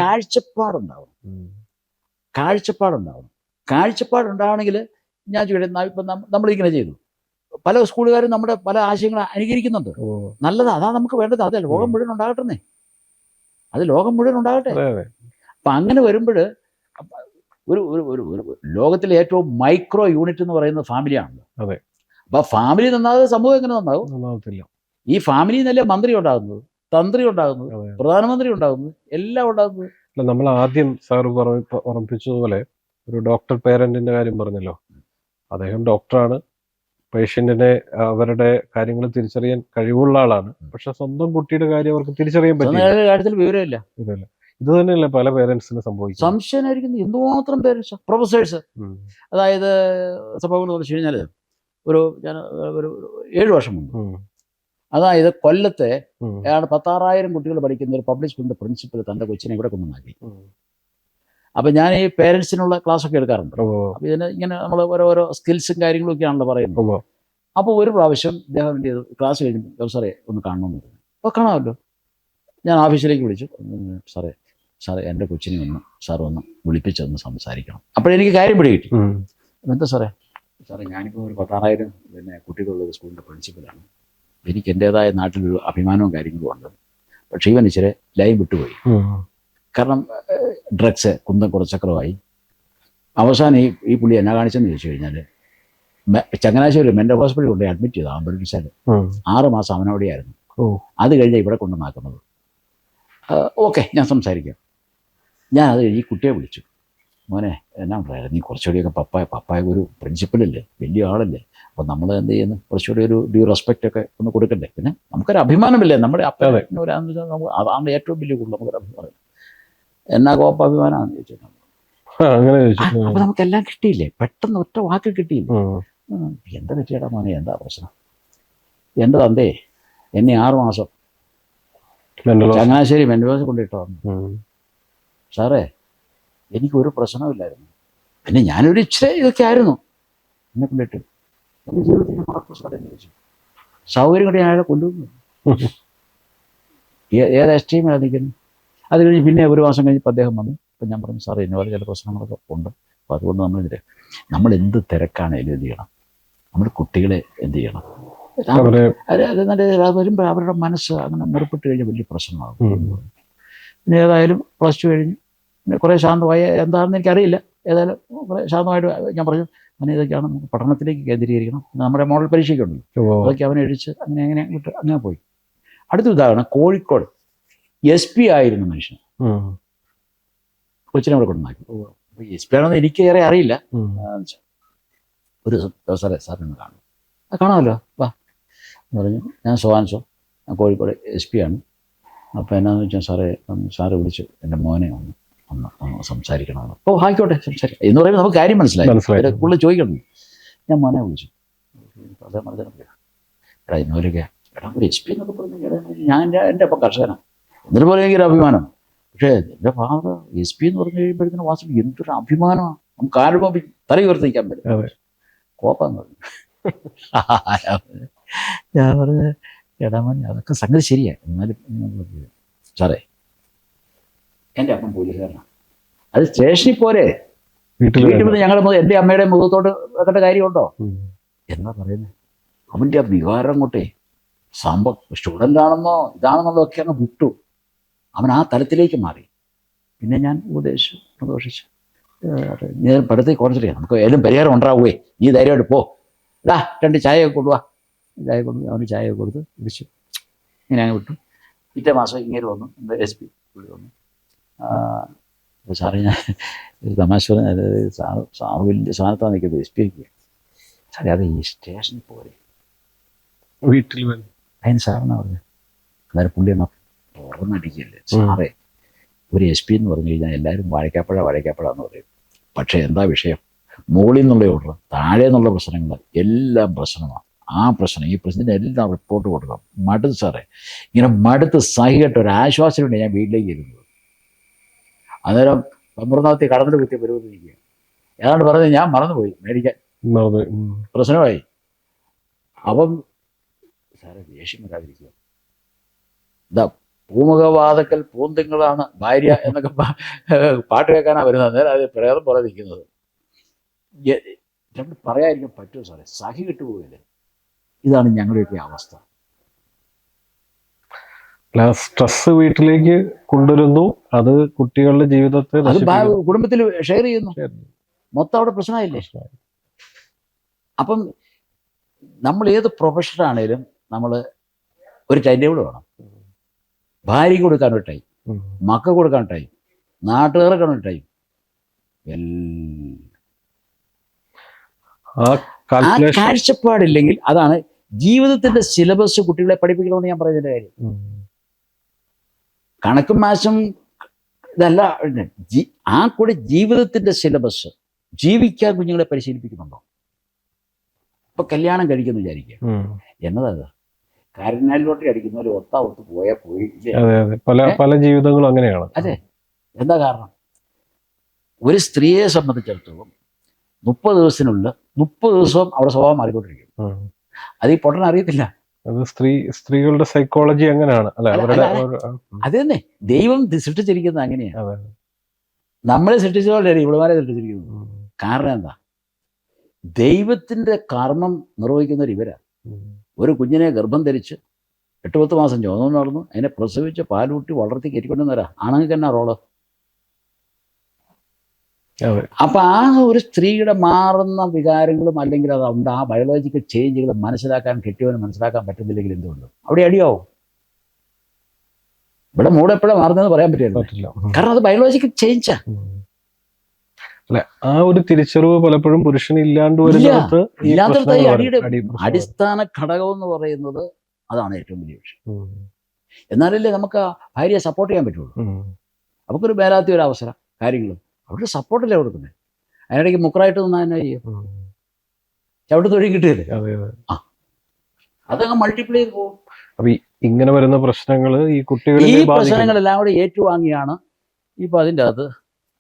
കാഴ്ചപ്പാടുണ്ടാവണമെങ്കിൽ ഞാൻ ചോദിക്കട്ടെ, ഇപ്പം നമ്മളിങ്ങനെ ചെയ്തു, പല സ്കൂളുകാരും നമ്മുടെ പല ആശയങ്ങൾ അനുകരിക്കുന്നുണ്ട്. നല്ലതാ, അതാ നമുക്ക് വേണ്ടത്. അത് ലോകം മുഴുവൻ ഉണ്ടാകട്ടെ, അപ്പം അങ്ങനെ വരുമ്പോൾ ഒരു ലോകത്തിലെ ഏറ്റവും മൈക്രോ യൂണിറ്റ് എന്ന് പറയുന്നത് ഫാമിലിയാണല്ലോ. അപ്പൊ ഫാമിലി നന്നാകാതെ സമൂഹം എങ്ങനെ നന്നാവും? ഈ ഫാമിലി നിന്നല്ലേ മന്ത്രി ഉണ്ടാകുന്നത്, തന്ത്രി ഉണ്ടാകുന്നത്, പ്രധാനമന്ത്രി ഉണ്ടാകുന്നത്, എല്ലാം ഉണ്ടാകുന്നത്. നമ്മൾ ആദ്യം സാർ ഓർമ്മിപ്പിച്ചതുപോലെ ഒരു ഡോക്ടർ പേരന്റിന്റെ കാര്യം പറഞ്ഞല്ലോ. അദ്ദേഹം ഡോക്ടറാണ്, പേഷ്യന്റിനെ അവരുടെ കാര്യങ്ങൾ തിരിച്ചറിയാൻ കഴിവുള്ള ആളാണ്. പക്ഷെ സ്വന്തം കുട്ടിയുടെ കാര്യം അവർക്ക് തിരിച്ചറിയാൻ പറ്റില്ല. കാര്യത്തിൽ വിവരമില്ല. ഇത് തന്നെയല്ലേ പല പേരൻസിന് സംഭവിക്കും. സംശയമായിരിക്കുന്നു. എന്തുമാത്രം പേരൻസ്, പ്രൊഫസേഴ്സ്. അതായത് സംഭവം എന്ന് വെച്ച് കഴിഞ്ഞാൽ ഞാൻ ഒരു 7 വർഷം മുമ്പ്, അതായത് കൊല്ലത്തെ 16,000 കുട്ടികൾ പഠിക്കുന്ന ഒരു പബ്ലിക് സ്കൂളിന്റെ പ്രിൻസിപ്പൽ തന്റെ കൊച്ചിനെ ഇവിടെ കൊണ്ടുവന്നാക്കി. അപ്പൊ ഞാൻ ഈ പേരൻസിനുള്ള ക്ലാസ് ഒക്കെ എടുക്കാറുണ്ട്. അപ്പൊ ഇതിന് ഇങ്ങനെ നമ്മൾ ഓരോ സ്കിൽസും കാര്യങ്ങളും ഒക്കെയാണല്ലോ പറയുന്നത്. അപ്പോൾ ഒരു പ്രാവശ്യം ഇദ്ദേഹം എന്ത് ചെയ്തു, ക്ലാസ് കഴിഞ്ഞു, സാറേ ഒന്ന് കാണണമെന്ന് പറഞ്ഞു. അപ്പോൾ കാണാമല്ലോ. ഞാൻ ഓഫീസിലേക്ക് വിളിച്ചു, സാറേ എൻ്റെ കൊച്ചിനെ ഒന്ന് വിളിപ്പിച്ചൊന്ന് സംസാരിക്കണം. അപ്പോഴെനിക്ക് കാര്യം പിടികിട്ടി. എന്താ സാറേ ഞാനിപ്പോൾ ഒരു 16,000 കുട്ടികളുള്ള സ്കൂളിൻ്റെ പ്രിൻസിപ്പലാണ്. എനിക്ക് എൻ്റേതായ നാട്ടിലൊരു അഭിമാനവും കാര്യങ്ങളും ഉണ്ട്. പക്ഷേ ഇവൻ ഇച്ചിരി ലൈൻ വിട്ടുപോയി. കാരണം ഡ്രഗ്സ് കുറച്ചക്രമായി. അവസാനം ഈ പുള്ളി എന്നാ കാണിച്ചെന്ന് ചോദിച്ചു കഴിഞ്ഞാൽ, ചങ്ങനാശ്ശേരി മെൻ്റൽ ഹോസ്പിറ്റലിൽ കൊണ്ട് അഡ്മിറ്റ് ചെയ്തു. ആംബുലൻസിൽ 6 മാസം അവനവിടെയായിരുന്നു. അത് കഴിഞ്ഞാൽ ഇവിടെ കൊണ്ടുവന്നാക്കുന്നത്. ഓക്കെ, ഞാൻ സംസാരിക്കാം. ഞാൻ അത് കഴിഞ്ഞ് ഈ കുട്ടിയെ വിളിച്ചു. മോനെ എന്നാ പറയാ, നീ കുറച്ചുകൂടിയൊക്കെ പപ്പായ ഒരു പ്രിൻസിപ്പലല്ലേ, വലിയ ആളല്ലേ, അപ്പോൾ നമ്മൾ എന്ത് ചെയ്യുന്നു, കുറച്ചുകൂടി ഒരു ഡ്യൂ റെസ്പെക്റ്റ് ഒക്കെ ഒന്ന് കൊടുക്കണ്ടേ. പിന്നെ നമുക്കൊരു അഭിമാനമില്ലേ, നമ്മുടെ അതാണ് ഏറ്റവും വലിയ കൂടുതൽ നമുക്കൊരു അഭിമാനം. എന്നാ കോപ്പ അഭിമാനമാണെന്ന് ചോദിച്ചിട്ടുണ്ട്. അപ്പോൾ നമുക്കെല്ലാം കിട്ടിയില്ലേ, പെട്ടെന്ന് ഒറ്റ വാക്ക് കിട്ടിയില്ലേ. എന്താ പറ്റിയടാ മോനെ, എന്താ പ്രശ്നം? എൻ്റെ തന്തേ എന്നെ 6 മാസം ചങ്ങനാശ്ശേരി മെൻ്റൽ ഹോസ്പിറ്റലിൽ കൊണ്ടിട്ടോ. സാറേ എനിക്കൊരു പ്രശ്നമില്ലായിരുന്നു, പിന്നെ ഞാനൊരു ഇച്ചിരി ഇതൊക്കെ ആയിരുന്നു, എന്നെ കൊണ്ടിട്ട് എൻ്റെ ജീവിതത്തിൻ്റെ മറക്കും സാറേ എന്ന് ചോദിച്ചു. സൗകര്യം കൂടി അയാളെ കൊണ്ടുവന്നു. ഏത് എക്സ്ട്രീമിലാണ് നിൽക്കുന്നത്. അത് കഴിഞ്ഞ് പിന്നെ ഒരു മാസം കഴിഞ്ഞപ്പോൾ അദ്ദേഹം വന്നു. അപ്പം ഞാൻ പറഞ്ഞു, സാറേ ഇന്ന പോലെ ചില പ്രശ്നങ്ങളൊക്കെ ഉണ്ട്, അപ്പോൾ അതുകൊണ്ട് നമ്മൾ എന്ത് തിരക്കാണേലും എന്ത് ചെയ്യണം, നമ്മുടെ കുട്ടികളെ എന്ത് ചെയ്യണം, വരുമ്പോൾ അവരുടെ മനസ്സ് അങ്ങനെ മുറിപ്പെട്ട് കഴിഞ്ഞാൽ വലിയ പ്രശ്നമാകും. പിന്നെ ഏതായാലും +2 കഴിഞ്ഞ് പിന്നെ കുറേ ശാന്തമായി, എന്താണെന്ന് എനിക്കറിയില്ല, ഏതായാലും കുറേ ശാന്തമായിട്ട് ഞാൻ പറഞ്ഞു, അങ്ങനെ ഇതൊക്കെയാണ് നമുക്ക് പഠനത്തിലേക്ക് കേന്ദ്രീകരിക്കണം, നമ്മുടെ മോഡൽ പരീക്ഷയ്ക്കുണ്ടല്ലോ, അതൊക്കെ അവനെ എഴിച്ച് അങ്ങനെ വിട്ട് അങ്ങനെ പോയി. അടുത്ത ഉദാഹരണം, കോഴിക്കോട് SP ആയിരുന്നു മനുഷ്യൻ, കൊച്ചിനെ അവിടെ കൊണ്ടുവന്നാക്കി. SP ആണെന്ന് എനിക്ക് ഏറെ അറിയില്ല. ഒരു സാറിന് കാണാമല്ലോ, വാ എന്ന് പറഞ്ഞു. ഞാൻ സോവാൻസോ, കോഴിക്കോട് SP ആണ്. അപ്പോൾ എന്നാന്ന് വെച്ചാൽ സാറ് വിളിച്ചു എൻ്റെ മോനെ ഒന്ന് സംസാരിക്കണമെന്ന്. ഓ ആയിക്കോട്ടെ സംസാരിക്കാം എന്ന് പറയുമ്പോൾ നമുക്ക് കാര്യം മനസ്സിലായി, കൂടുതൽ ചോദിക്കണം. ഞാൻ മോനെ വിളിച്ചു. എടാ ഇന്നോലൊക്കെ ഒരു SP എന്നൊക്കെ പറഞ്ഞു, ഞാൻ എൻ്റെ അപ്പം കർഷകനാണ്, എന്നിട്ട് പോലെ എനിക്കൊരു അഭിമാനം. പക്ഷേ എൻ്റെ ഫാദർ SP എന്ന് പറഞ്ഞു കഴിയുമ്പോഴത്തേനും വാസ്തു എന്തൊരു അഭിമാനമാണ്, നമുക്ക് ആരും തല ഉയർത്തിക്കാൻ പറ്റും. കോപ്പാന്ന് പറഞ്ഞു. ഞാൻ പറഞ്ഞ എടാ മോനെ അതൊക്കെ സംഗതി ശരിയാണ്, എന്നാലും സാറേ എൻ്റെ അപ്പൻ പോലീസുകാരനാണ്. അത് സ്റ്റേഷനിൽ പോരെ, വീട്ടിൽ വീട്ടിൽ വന്ന് ഞങ്ങൾ എൻ്റെ അമ്മയുടെ മുഖത്തോട്ട് വെക്കേണ്ട കാര്യമുണ്ടോ എന്നാ പറയുന്നത്. അവൻ്റെ ആ വികാരം കൊണ്ടേ സ്റ്റുഡൻ്റ് ആണെന്നോ ഇതാണെന്നുള്ളതൊക്കെ അങ്ങ് വിട്ടു. അവൻ ആ തലത്തിലേക്ക് മാറി. പിന്നെ ഞാൻ ഉപദേശിച്ചു, പ്രദോഷിച്ചു, നീ പഠിത്തത്തിൽ കോൺസെൻട്രേറ്റ് ചെയ്യാം, നമുക്ക് ഏതും പരിഹാരം ഉണ്ടാവുകയെ, നീ ധൈര്യമായിട്ട് പോ, ഇതാ 2 ചായയൊക്കെ കൊണ്ടുപോവാ. ചായ കൊണ്ട് അവന് ചായയൊക്കെ കൊടുത്ത് വിളിച്ചു, ഇങ്ങനെ അങ്ങ് വിട്ടു. പിറ്റേ മാസം ഇങ്ങനെ വന്നു, SP വന്നു. സാറേ ഞാൻ ഒരു തമാശ പറഞ്ഞ, അതായത് സാറ് വലിയ സ്ഥാനത്താണ് നിൽക്കുന്നത്, SP ആക്കി. സാറേ അത് ഈ സ്റ്റേഷനിൽ പോലെ വീട്ടിൽ അതിന് സാറിനാ പറഞ്ഞത്. അന്നേരം പുള്ളി എന്നാൽ തുറന്നടിക്കല്ലേ സാറേ, ഒരു SP എന്ന് പറഞ്ഞു കഴിഞ്ഞാൽ എല്ലാവരും വാഴക്കാപ്പഴ എന്ന് പറയും. പക്ഷേ എന്താ വിഷയം, മുകളിൽ നിന്നുള്ള ഓർഡർ, താഴെ നിന്നുള്ള പ്രശ്നങ്ങൾ എല്ലാം പ്രശ്നമാണ്. ആ പ്രശ്നം ഈ പ്രശ്നത്തിന് എല്ലാം റിപ്പോർട്ട് കൊടുക്കണം. മടുത്ത് സാറേ, ഇങ്ങനെ മടുത്ത് സഹികെട്ട ഒരു ആശ്വാസമുണ്ട് ഞാൻ വീട്ടിലേക്ക് ഇരുന്നത്. അന്നേരം പമ്പർനാഥത്തിൽ കടന്നിട്ട് കുത്തിയ പരിപാടിയിരിക്കുക. ഏതാണ്ട് പറഞ്ഞത് ഞാൻ മറന്നുപോയി മേടിക്കാൻ, പ്രശ്നമായി. അപ്പം സാറേ ദേഷ്യം വരാതിരിക്കുക, എന്താ പൂമുഖവാതക്കൽ പൂന്തിങ്ങളാണ് ഭാര്യ എന്നൊക്കെ പാട്ട് കേൾക്കാനാണ് വരുന്നത്. അന്നേരം അത് പ്രേതം പോലെ നിൽക്കുന്നത്. നമ്മൾ പറയാതിരിക്കാൻ പറ്റുമോ സാറേ, സഹി കിട്ടുപോയില്ലേ. ഇതാണ് ഞങ്ങളുടെയൊക്കെ അവസ്ഥ. സ്ട്രെസ് വീട്ടിലേക്ക് കൊണ്ടുവരുന്നു, അത് കുട്ടികളുടെ ജീവിതത്തെ അത് കുടുംബത്തിൽ ഷെയർ ചെയ്യുന്നു, മൊത്തം അവിടെ പ്രശ്നമായില്ലേ. അപ്പം നമ്മൾ ഏത് പ്രൊഫഷനാണേലും നമ്മൾ ഒരു ടൈം ടേബിൾ വേണം. ഭാര്യയ്ക്ക് കൊടുക്കാൻ ഒരു ടൈം, മക്കൾക്ക് കൊടുക്കാൻ ടൈം, നാട്ടുകാർക്ക് ഒരു ടൈം. ആ കാഴ്ചപ്പാടില്ലെങ്കിൽ അതാണ് ജീവിതത്തിന്റെ സിലബസ് കുട്ടികളെ പഠിപ്പിക്കണമെന്ന് ഞാൻ പറയുന്നതിന്റെ കാര്യം. കണക്കും മാസും ഇതല്ല, ആ കൂടെ ജീവിതത്തിന്റെ സിലബസ് ജീവിക്കാൻ കുഞ്ഞുങ്ങളെ പരിശീലിപ്പിക്കുന്നുണ്ടോ? ഇപ്പൊ കല്യാണം കഴിക്കുന്നു വിചാരിക്കുക, എന്നതാ കാരനാലി ലോട്ടറി അടിക്കുന്നവര് ഒത്ത് പോയാൽ പോയി. പല ജീവിതങ്ങളും അങ്ങനെയാണ്. അതെ, എന്താ കാരണം? ഒരു സ്ത്രീയെ സംബന്ധിച്ചിടത്തോളം 30 ദിവസത്തിനുള്ളിൽ 30 ദിവസവും അവിടെ സ്വഭാവം മാറിക്കൊണ്ടിരിക്കും. അത് ഈ പൊട്ടൻ അറിയത്തില്ല. സ്ത്രീകളുടെ സൈക്കോളജി അങ്ങനെയാണ്. അത് തന്നെ ദൈവം സൃഷ്ടിച്ചിരിക്കുന്നത് അങ്ങനെയാണ്. നമ്മളെ സൃഷ്ടിച്ചതോടെ ഇവളുമാരെ സൃഷ്ടിച്ചിരിക്കുന്നത്. കാരണം എന്താ? ദൈവത്തിന്റെ കർമ്മം നിർവഹിക്കുന്നവർ ഇവരാ. ഒരു കുഞ്ഞിനെ ഗർഭം ധരിച്ച് 8-10 മാസം ചോദനം നടന്നു, അതിനെ പ്രസവിച്ച് പാലൂട്ടി വളർത്തി കയറ്റിക്കൊണ്ടുവന്നവരാ. ആണെങ്കിൽ തന്നെ റോള്. അപ്പൊ ആ ഒരു സ്ത്രീയുടെ മാറുന്ന വികാരങ്ങളും അല്ലെങ്കിൽ അതുണ്ട്, ആ ബയോളജിക്കൽ ചേഞ്ചുകൾ മനസ്സിലാക്കാൻ കെട്ടിയവന് മനസ്സിലാക്കാൻ പറ്റുന്നില്ലെങ്കിൽ എന്തുകൊണ്ട് അവിടെ അടിയാവും? ഇവിടെ മൂഡ് എപ്പോഴാണ് മാറുന്നതെന്ന് പറയാൻ പറ്റില്ല. കാരണം അത് ബയോളജിക്കൽ ചേഞ്ചാ. അല്ലെ, ആ ഒരു തിരിച്ചറിവ് പലപ്പോഴും പുരുഷന് ഇല്ലാത്തടത്ത് അടിയുടെ അടിസ്ഥാന ഘടകം എന്ന് പറയുന്നത് അതാണ് ഏറ്റവും വലിയ വിഷയം. എന്നാലല്ലേ നമുക്ക് ഭാര്യയെ സപ്പോർട്ട് ചെയ്യാൻ പറ്റുള്ളൂ. നമുക്കൊരു മേലാത്ത ഒരു അവസരം കാര്യങ്ങൾ അവരുടെ സപ്പോർട്ടല്ലേ കൊടുക്കുന്നത്. അതിനിടയ്ക്ക് മുക്കറായിട്ട് നിന്നാൽ എന്നാ ചെയ്യും? ചവിട്ട് തൊഴിൽ കിട്ടിയല്ലേ, അതങ്ങ് മൾട്ടിപ്ലൈ ചെയ്ത് പോകും. അപ്പൊ ഇങ്ങനെ വരുന്ന പ്രശ്നങ്ങൾ ഈ ഈ പ്രശ്നങ്ങളെല്ലാം കൂടെ ഏറ്റുവാങ്ങിയാണ് ഇപ്പൊ അതിൻ്റെ അകത്ത്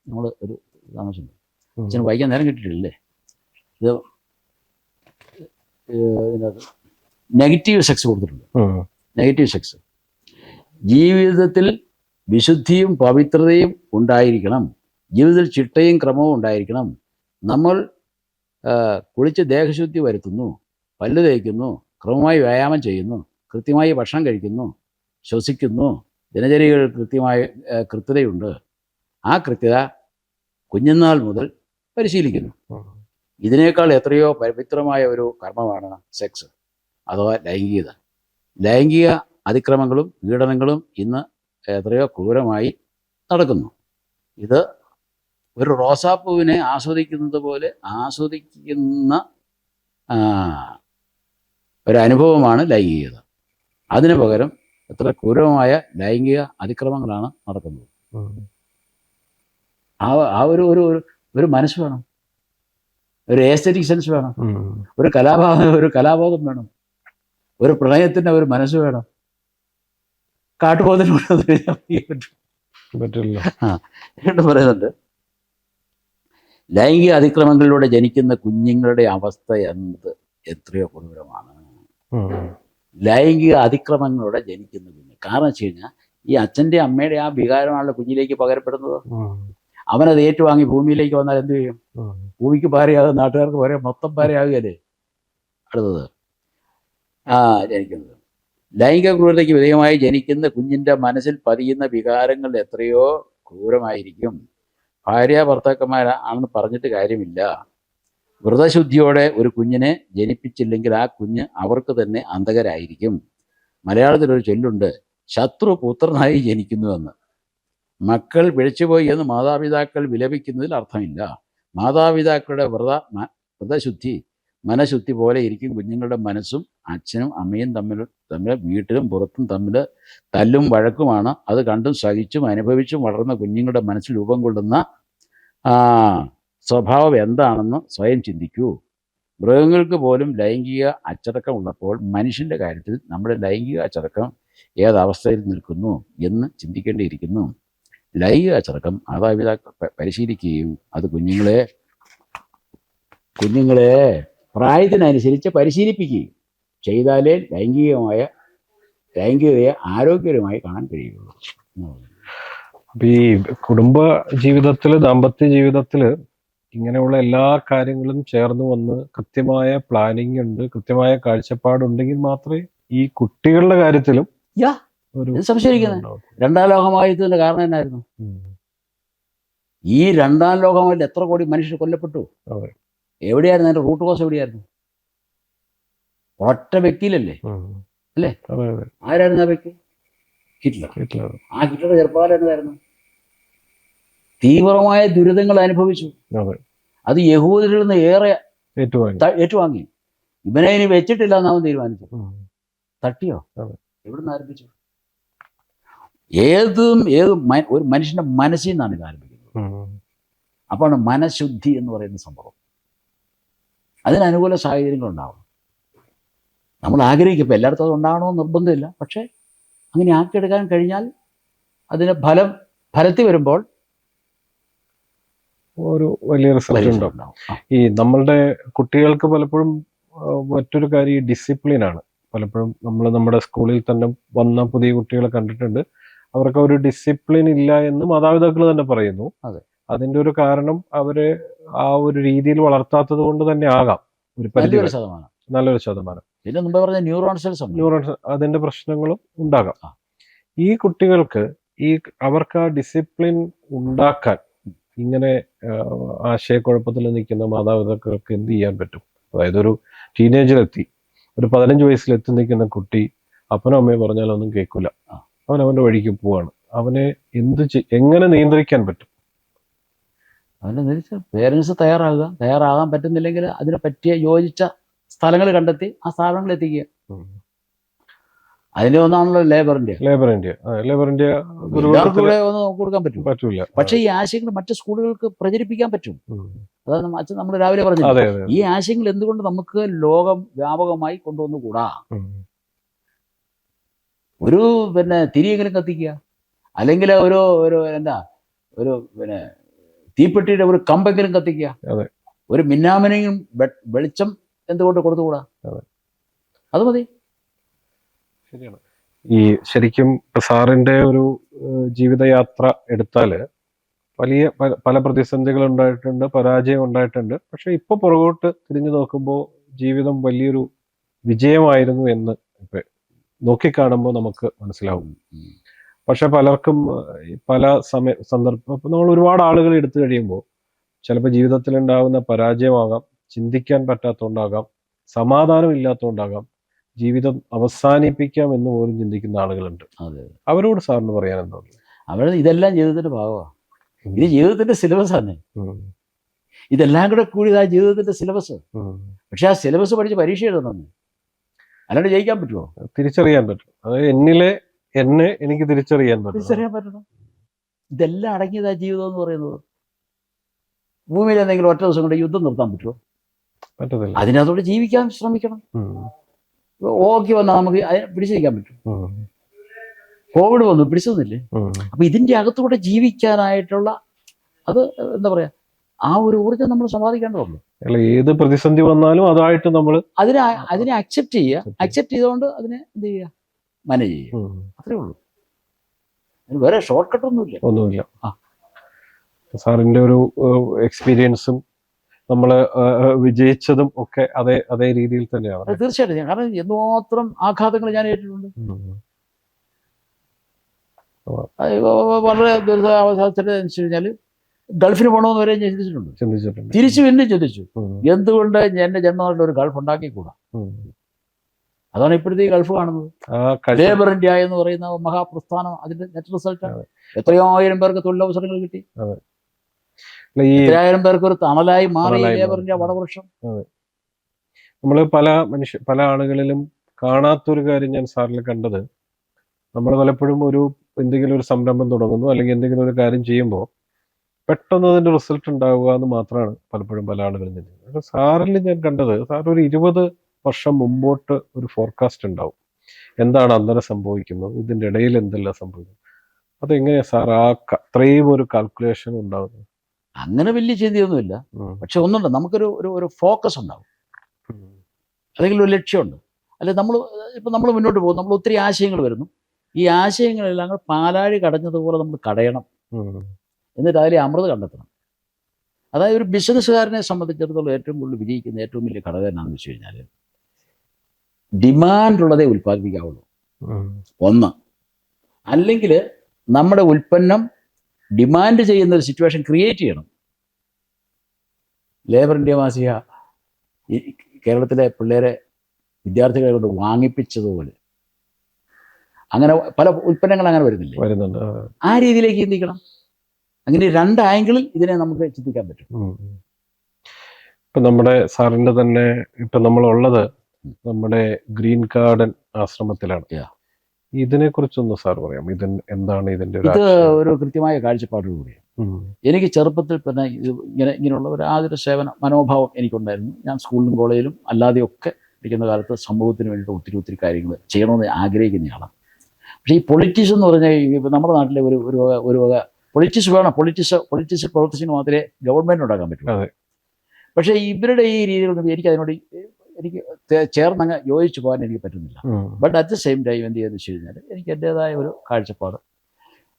നമ്മൾ ഒരു താമസം അച്ഛന് വായിക്കാൻ നേരം കിട്ടിയിട്ടില്ലേ. ഇത് ഇതിനകത്ത് നെഗറ്റീവ് സെക്സ് കൊടുത്തിട്ടുണ്ട്. നെഗറ്റീവ് സെക്സ് ജീവിതത്തിൽ വിശുദ്ധിയും പവിത്രതയും ഉണ്ടായിരിക്കണം, ജീവിതത്തിൽ ചിട്ടയും ക്രമവും ഉണ്ടായിരിക്കണം. നമ്മൾ കുളിച്ച് ദേഹശുദ്ധി വരുത്തുന്നു, പല്ല് തേക്കുന്നു, ക്രമമായി വ്യായാമം ചെയ്യുന്നു, കൃത്യമായി ഭക്ഷണം കഴിക്കുന്നു, ശ്വസിക്കുന്നു, ദിനചര്യകൾ കൃത്യമായ കൃത്യതയുണ്ട്. ആ കൃത്യത കുഞ്ഞുനാൾ മുതൽ പരിശീലിക്കുന്നു. ഇതിനേക്കാൾ എത്രയോ പവിത്രമായ ഒരു കർമ്മമാണ് സെക്സ് അഥവാ ലൈംഗികത. ലൈംഗിക അതിക്രമങ്ങളും പീഡനങ്ങളും ഇന്ന് എത്രയോ ക്രൂരമായി നടക്കുന്നു. ഇത് ഒരു റോസാപ്പൂവിനെ ആസ്വദിക്കുന്നത് പോലെ ആസ്വദിക്കുന്ന ഒരനുഭവമാണ് ലൈംഗികത. അതിനു പകരം എത്ര ക്രൂരമായ ലൈംഗിക അതിക്രമങ്ങളാണ് നടക്കുന്നത്. ആ ഒരു മനസ്സ് വേണം, ഒരു എസ്തെറ്റിക് സെൻസ് വേണം, ഒരു കലാബോധം വേണം, ഒരു പ്രണയത്തിന്റെ ഒരു മനസ്സ് വേണം. കാട്ടുപോതിന് പറ്റില്ല. പറയുന്നുണ്ട്, ലൈംഗിക അതിക്രമങ്ങളിലൂടെ ജനിക്കുന്ന കുഞ്ഞുങ്ങളുടെ അവസ്ഥ എന്നത് എത്രയോ ക്രൂരമാണ്. ലൈംഗിക അതിക്രമങ്ങളിലൂടെ ജനിക്കുന്ന കുഞ്ഞ്. കാരണം വെച്ച് കഴിഞ്ഞാൽ ഈ അച്ഛൻ്റെ അമ്മയുടെ ആ വികാരമാണല്ലോ കുഞ്ഞിലേക്ക് പകരപ്പെടുന്നത്. ഉം. അവനത് ഏറ്റുവാങ്ങി ഭൂമിയിലേക്ക് വന്നാൽ എന്ത് ചെയ്യും? ഉം. ഭൂമിക്ക് പാരയാകും, നാട്ടുകാർക്ക് പാര, മൊത്തം പാരയാകുകയല്ലേ. അടുത്തത് ജനിക്കുന്നത് ലൈംഗിക ക്രൂരതയ്ക്ക് വിധേയമായി ജനിക്കുന്ന കുഞ്ഞിൻ്റെ മനസ്സിൽ പതിയുന്ന വികാരങ്ങൾ എത്രയോ ക്രൂരമായിരിക്കും. ഭാര്യ ഭർത്താക്കന്മാരാണെന്ന് പറഞ്ഞിട്ട് കാര്യമില്ല. വ്രതശുദ്ധിയോടെ ഒരു കുഞ്ഞിനെ ജനിപ്പിച്ചില്ലെങ്കിൽ ആ കുഞ്ഞ് അവർക്ക് തന്നെ അന്ധകരായിരിക്കും. മലയാളത്തിലൊരു ചൊല്ലുണ്ട്, ശത്രു പുത്രനായി ജനിക്കുന്നുവെന്ന്. മക്കൾ പിഴച്ചുപോയി എന്ന് മാതാപിതാക്കൾ വിലപിക്കുന്നതിൽ അർത്ഥമില്ല. മാതാപിതാക്കളുടെ വ്രതശുദ്ധി മനഃശുദ്ധി പോലെ ഇരിക്കും കുഞ്ഞുങ്ങളുടെ മനസ്സും. അച്ഛനും അമ്മയും തമ്മിൽ വീട്ടിലും പുറത്തും തമ്മിൽ തല്ലും വഴക്കുമാണ്. അത് കണ്ടും സഹിച്ചും അനുഭവിച്ചും വളർന്ന കുഞ്ഞുങ്ങളുടെ മനസ്സിൽ രൂപം കൊള്ളുന്ന സ്വഭാവം എന്താണെന്ന് സ്വയം ചിന്തിക്കൂ. മൃഗങ്ങൾക്ക് പോലും ലൈംഗിക അച്ചടക്കം ഉള്ളപ്പോൾ മനുഷ്യൻ്റെ കാര്യത്തിൽ നമ്മുടെ ലൈംഗിക അച്ചടക്കം ഏതവസ്ഥയിൽ നിൽക്കുന്നു എന്ന് ചിന്തിക്കേണ്ടിയിരിക്കുന്നു. ലൈംഗിക അച്ചടക്കം മാതാപിതാക്കൾ പരിശീലിക്കുകയും അത് കുഞ്ഞുങ്ങളെ പ്രായത്തിനനുസരിച്ച് പരിശീലിപ്പിക്കുകയും ചെയ്താലേ ലൈംഗികതയെ ആരോഗ്യകരമായി കാണാൻ കഴിയുള്ളൂ. അപ്പൊ ഈ കുടുംബ ജീവിതത്തില്, ദാമ്പത്യ ജീവിതത്തില് ഇങ്ങനെയുള്ള എല്ലാ കാര്യങ്ങളും ചേർന്ന് വന്ന് കൃത്യമായ പ്ലാനിങ് ഉണ്ട്, കൃത്യമായ കാഴ്ചപ്പാടുണ്ടെങ്കിൽ മാത്രമേ ഈ കുട്ടികളുടെ കാര്യത്തിലും ഒരു സംശയിക്കുന്നത്. രണ്ടാം ലോകമഹായുദ്ധത്തിന്റെ കാരണം എന്നായിരുന്നു? ഈ രണ്ടാം ലോകമഹായുദ്ധത്തിൽ എത്ര കോടി മനുഷ്യർ കൊല്ലപ്പെട്ടു? എവിടെയായിരുന്നു അതിന്റെ റൂട്ട് കോസ്? എവിടെയായിരുന്നു? ഒറ്റ വ്യക്തിയിലല്ലേ? അല്ലേ? ആരായിരുന്നു ആ വ്യക്തി? ഹിറ്റ്ലർ. ആ ഹിറ്റ്ലർ ചെറുപ്പകാലം എന്നതായിരുന്നു? തീവ്രമായ ദുരിതങ്ങൾ അനുഭവിച്ചു. അത് യഹൂദരിൽ നിന്ന് ഏറെ ഏറ്റുവാങ്ങി. ഇവനെ ഇനി വെച്ചിട്ടില്ല എന്നാവും തീരുമാനിച്ചു. തട്ടിയോ? എവിടുന്ന് ആരംഭിച്ചു? ഒരു മനുഷ്യന്റെ മനസ്സിൽ നിന്നാണ് ഇത് ആരംഭിക്കുന്നത്. അപ്പോഴാണ് മനഃശുദ്ധി എന്ന് പറയുന്ന സംഭവം. അതിന് അനുകൂല സാഹചര്യങ്ങൾ ഉണ്ടാവണം. നമ്മൾ ആഗ്രഹിക്കും, എല്ലായിടത്തും അത് ഉണ്ടാകണമെന്ന് നിർബന്ധമില്ല. പക്ഷേ അങ്ങനെ ആക്കിയെടുക്കാൻ കഴിഞ്ഞാൽ അതിന് ഫലത്തിൽ വരുമ്പോൾ ഒരു വലിയ റിസൾട്ട് ഉണ്ടാവും. ഈ നമ്മളുടെ കുട്ടികൾക്ക് പലപ്പോഴും മറ്റൊരു കാര്യം ഡിസിപ്ലിനാണ്. പലപ്പോഴും നമ്മൾ നമ്മുടെ സ്കൂളിൽ തന്നെ വന്ന പുതിയ കുട്ടികളെ കണ്ടിട്ടുണ്ട്. അവർക്ക് ഒരു ഡിസിപ്ലിൻ ഇല്ല എന്ന് മാതാപിതാക്കൾ തന്നെ പറയുന്നു. അതിന്റെ ഒരു കാരണം അവരെ ആ ഒരു രീതിയിൽ വളർത്താത്തത് കൊണ്ട് തന്നെ ആകാം ഒരു നല്ലൊരു ശതമാനം. പിന്നെ മുമ്പ് പറഞ്ഞ ന്യൂറോൺസ് അതിന്റെ പ്രശ്നങ്ങളും ഉണ്ടാകാം. ഈ കുട്ടികൾക്ക് അവർക്ക് ആ ഡിസിപ്ലിൻ ഉണ്ടാക്കാൻ ഇങ്ങനെ ആശയക്കുഴപ്പത്തിൽ നിൽക്കുന്ന മാതാപിതാക്കൾക്ക് എന്ത് ചെയ്യാൻ പറ്റും? അതായത് ഒരു ടീനേജിലെത്തി, ഒരു 15 വയസ്സിലെത്തി നിൽക്കുന്ന കുട്ടി അപ്പനും അമ്മയും പറഞ്ഞാലൊന്നും കേൾക്കില്ല, അവൻ്റെ വഴിക്ക് പോവാണ്. അവനെ എങ്ങനെ നിയന്ത്രിക്കാൻ പറ്റും? അവനെ പേരൻസ് തയ്യാറാകാൻ പറ്റുന്നില്ലെങ്കിൽ അതിനെ പറ്റിയ യോജിച്ച സ്ഥലങ്ങൾ കണ്ടെത്തി ആ സ്ഥാപനങ്ങളിൽ എത്തിക്കുക. അതിന്റെ ഒന്നാണല്ലോ ലേബർ ഇന്ത്യ. കൂടെ ഒന്ന് കൊടുക്കാൻ പറ്റൂല. പക്ഷെ ഈ ആശയങ്ങൾ മറ്റു സ്കൂളുകൾക്ക് പ്രചരിപ്പിക്കാൻ പറ്റും. അതാണ് അച്ഛൻ നമ്മൾ രാവിലെ പറഞ്ഞത്. ഈ ആശയങ്ങൾ എന്തുകൊണ്ട് നമുക്ക് ലോകം വ്യാപകമായി കൊണ്ടുവന്നുകൂടാ? ഒരു തിരിയെങ്കിലും കത്തിക്കുക, അല്ലെങ്കിൽ ഒരു തീപ്പെട്ടിയുടെ ഒരു കമ്പെങ്കിലും കത്തിക്കുക, ഒരു മിന്നാമിനെയും വെളിച്ചം എന്തുകൊണ്ട് കൊടുത്തുകൂടാ? അത് മതി. ശരിയാണ്. ഈ ശരിക്കും സാറിന്റെ ഒരു ജീവിതയാത്ര എടുത്താല് വലിയ പല പ്രതിസന്ധികൾ ഉണ്ടായിട്ടുണ്ട്, പരാജയം ഉണ്ടായിട്ടുണ്ട്. പക്ഷെ ഇപ്പൊ പുറകോട്ട് തിരിഞ്ഞു നോക്കുമ്പോൾ ജീവിതം വലിയൊരു വിജയമായിരുന്നു എന്ന് ഇപ്പൊ നോക്കിക്കാണുമ്പോൾ നമുക്ക് മനസ്സിലാവും. പക്ഷെ പലർക്കും പല സന്ദർഭം നമ്മൾ ഒരുപാട് ആളുകൾ എടുത്തു കഴിയുമ്പോൾ ചിലപ്പോൾ ജീവിതത്തിൽ ഉണ്ടാകുന്ന പരാജയമാകാം, ചിന്തിക്കാൻ പറ്റാത്തതുകൊണ്ടാകാം, സമാധാനം ഇല്ലാത്തതുകൊണ്ടാകാം, ജീവിതം അവസാനിപ്പിക്കാം എന്ന് പോലും ചിന്തിക്കുന്ന ആളുകളുണ്ട്. അവരോട് സാറിന് പറയാൻ എന്താ? ഇതെല്ലാം ജീവിതത്തിന്റെ ഭാഗമാണ്. ഇത് ജീവിതത്തിന്റെ സിലബസ് ആണ്. ഇതെല്ലാം കൂടി ആ ജീവിതത്തിന്റെ സിലബസ്. പക്ഷെ ആ സിലബസ് പഠിച്ച് പരീക്ഷ എഴുതണം, അല്ലാണ്ട് ജയിക്കാൻ പറ്റുമോ? തിരിച്ചറിയാൻ പറ്റും. അതായത് എനിക്ക് തിരിച്ചറിയാൻ പറ്റണം. ഇതെല്ലാം അടങ്ങിയതാ ജീവിതം എന്ന് പറയുന്നത്. ഭൂമിയിൽ എന്തെങ്കിലും ഒറ്റ ദിവസം കൊണ്ട് യുദ്ധം നിർത്താൻ പറ്റുമോ? പറ്റത്തില്ല. അതിനകത്തോടെ ജീവിക്കാൻ ശ്രമിക്കണം. ഓക്കെ വന്നാൽ നമുക്ക് പിടിച്ചിരിക്കാൻ പറ്റും. കോവിഡ് വന്നു, പിടിച്ചൊന്നുമില്ലേ? അപ്പൊ ഇതിന്റെ അകത്തൂടെ ജീവിക്കാനായിട്ടുള്ള അത് എന്താ പറയാ, ആ ഒരു ഊർജ്ജം നമ്മൾ സമ്പാദിക്കേണ്ടതുള്ളൂ. ഏത് പ്രതിസന്ധി വന്നാലും അതായിട്ട് നമ്മൾ അതിനെ അക്സെപ്റ്റ് ചെയ്തുകൊണ്ട് അതിനെ എന്ത് ചെയ്യുക, മാനേജ് ചെയ്യുക. അത്രേ ഉള്ളൂ. അതിന് വേറെ ഷോർട്ട് കട്ടൊന്നുമില്ല. ഒന്നുമില്ല. സാറിന്റെ ഒരു എക്സ്പീരിയൻസും നമ്മള് വിജയിച്ചതും ഒക്കെ അതേ രീതിയിൽ തന്നെയാണ്. തീർച്ചയായിട്ടും. കാരണം എന്തുമാത്രം ആഘാതങ്ങൾ ഞാൻ ഏറ്റിട്ടുണ്ട്. വളരെ ദുരിതാവസ്ഥ കഴിഞ്ഞാൽ ഗൾഫിന് പോകണമെന്ന് വരെ ഞാൻ ചിന്തിച്ചിട്ടുണ്ട്. തിരിച്ചു പിന്നെ ചിന്തിച്ചു, എന്തുകൊണ്ട് എന്റെ ജന്മനാട്ടിൽ ഒരു ഗൾഫ് ഉണ്ടാക്കിക്കൂടാ. അതാണ് ഇപ്പോഴത്തെ ഈ ഗൾഫ് കാണുന്നത്. ലേബർ ഇന്ത്യ എന്ന് പറയുന്ന മഹാപ്രസ്ഥാനം, അതിന്റെ നെറ്റ് റിസൾട്ടാണ്. എത്രയോ ആയിരം പേർക്ക് തൊഴിലവസരങ്ങൾ കിട്ടി, എത്രയായിരം പേർക്ക് ഒരു തണലായി മാറി ലേബർ ഇന്ത്യ വടവൃക്ഷം. നമ്മള് പല ആളുകളിലും കാണാത്തൊരു കാര്യം ഞാൻ സാറിൽ കണ്ടത്, നമ്മൾ പലപ്പോഴും എന്തെങ്കിലും ഒരു സംരംഭം തുടങ്ങുന്നു അല്ലെങ്കിൽ എന്തെങ്കിലും ഒരു കാര്യം ചെയ്യുമ്പോൾ പെട്ടെന്ന് അതിന്റെ റിസൾട്ട് ഉണ്ടാവുക എന്ന് മാത്രമാണ് പലപ്പോഴും പല ആളുകളും ചിന്തിക്കുന്നത്. സാറിൽ ഞാൻ കണ്ടത്, സാർ ഒരു 20 വർഷം മുമ്പോട്ട് ഒരു ഫോർകാസ്റ്റ് ഉണ്ടാവും, എന്താണ് അന്നേരം സംഭവിക്കുന്നത്, ഇതിന്റെ ഇടയിൽ എന്തെല്ലാം സംഭവിക്കും. അതെങ്ങനെയാ സാർ അത്രയും ഒരു കാൽക്കുലേഷൻ ഉണ്ടാവുന്നത്? അങ്ങനെ വലിയ ചിന്തയൊന്നുമില്ല, പക്ഷെ ഒന്നുണ്ട്, നമുക്കൊരു ഫോക്കസ് ഉണ്ടാവും, അല്ലെങ്കിൽ ഒരു ലക്ഷ്യമുണ്ട്. അല്ലെ നമ്മൾ മുന്നോട്ട് പോകും, നമ്മൾ ഒത്തിരി ആശയങ്ങൾ വരുന്നു, ഈ ആശയങ്ങളെല്ലാം പാലാഴി കടഞ്ഞതുപോലെ നമ്മൾ കടയണം, എന്നിട്ട് അതിലെ അമൃത് കണ്ടെത്തണം. അതായത് ഒരു ബിസിനസ്സുകാരനെ സംബന്ധിച്ചിടത്തോളം ഏറ്റവും കൂടുതൽ വിജയിക്കുന്ന ഏറ്റവും വലിയ ഘടകം എന്നാന്ന് വെച്ച് കഴിഞ്ഞാൽ, ഡിമാൻഡുള്ളതേ ഉൽപ്പാദിപ്പിക്കാവുള്ളൂ. ഒന്ന്, അല്ലെങ്കിൽ നമ്മുടെ ഉൽപ്പന്നം ഡിമാൻഡ് ചെയ്യുന്ന ഒരു സിറ്റുവേഷൻ ക്രിയേറ്റ് ചെയ്യണം. ലേബർ ഇന്ത്യ മാസിക ഈ കേരളത്തിലെ പിള്ളേരെ, വിദ്യാർത്ഥികളെ കൊണ്ട് വാങ്ങിപ്പിച്ചതുപോലെ അങ്ങനെ പല ഉൽപ്പന്നങ്ങൾ അങ്ങനെ വരുന്നുണ്ട്. ആ രീതിയിലേക്ക് ചിന്തിക്കണം. അങ്ങനെ 2 ആംഗിളിൽ ഇതിനെ നമുക്ക് ചിന്തിക്കാൻ പറ്റും. ഇപ്പൊ നമ്മുടെ സാറിന്റെ തന്നെ ഇപ്പൊ നമ്മളുള്ളത് നമ്മുടെ ഗ്രീൻ ഗാർഡൻ ആശ്രമത്തിലാണ്. ഇതിനെ കുറിച്ചൊന്ന് സാർ പറയാം. എന്താണ് ഇതിന്റെ ഒരു കൃത്യമായ കാഴ്ചപ്പാടോടുകൂടിയാണ്. എനിക്ക് ചെറുപ്പത്തിൽ തന്നെ ഇങ്ങനെയുള്ള ഒരു ആതുര സേവന മനോഭാവം എനിക്കുണ്ടായിരുന്നു. ഞാൻ സ്കൂളിലും കോളേജിലും അല്ലാതെയൊക്കെ ഇരിക്കുന്ന കാലത്ത് സമൂഹത്തിന് വേണ്ടിയിട്ട് ഒത്തിരി കാര്യങ്ങൾ ചെയ്യണമെന്ന് ആഗ്രഹിക്കുന്നയാളാണ്. പക്ഷേ ഈ പൊളിറ്റീഷ്യൻ എന്ന് പറഞ്ഞാൽ ഇപ്പം നമ്മുടെ നാട്ടിലെ ഒരു വക പൊളിറ്റിക്സ് വേണം. പൊളിറ്റിക്സ് പ്രവർത്തിച്ചിന് മാത്രമേ ഗവൺമെൻറ് ഉണ്ടാക്കാൻ പറ്റൂ. പക്ഷേ ഇവരുടെ ഈ രീതികളൊന്നും എനിക്ക് ചേർന്നങ്ങ് യോജിച്ചു പോകാൻ എനിക്ക് പറ്റുന്നില്ല. But at the same time എന്ത് ചെയ്യുന്നത് വെച്ച് കഴിഞ്ഞാൽ എനിക്ക് എൻ്റേതായ ഒരു കാഴ്ചപ്പാട്.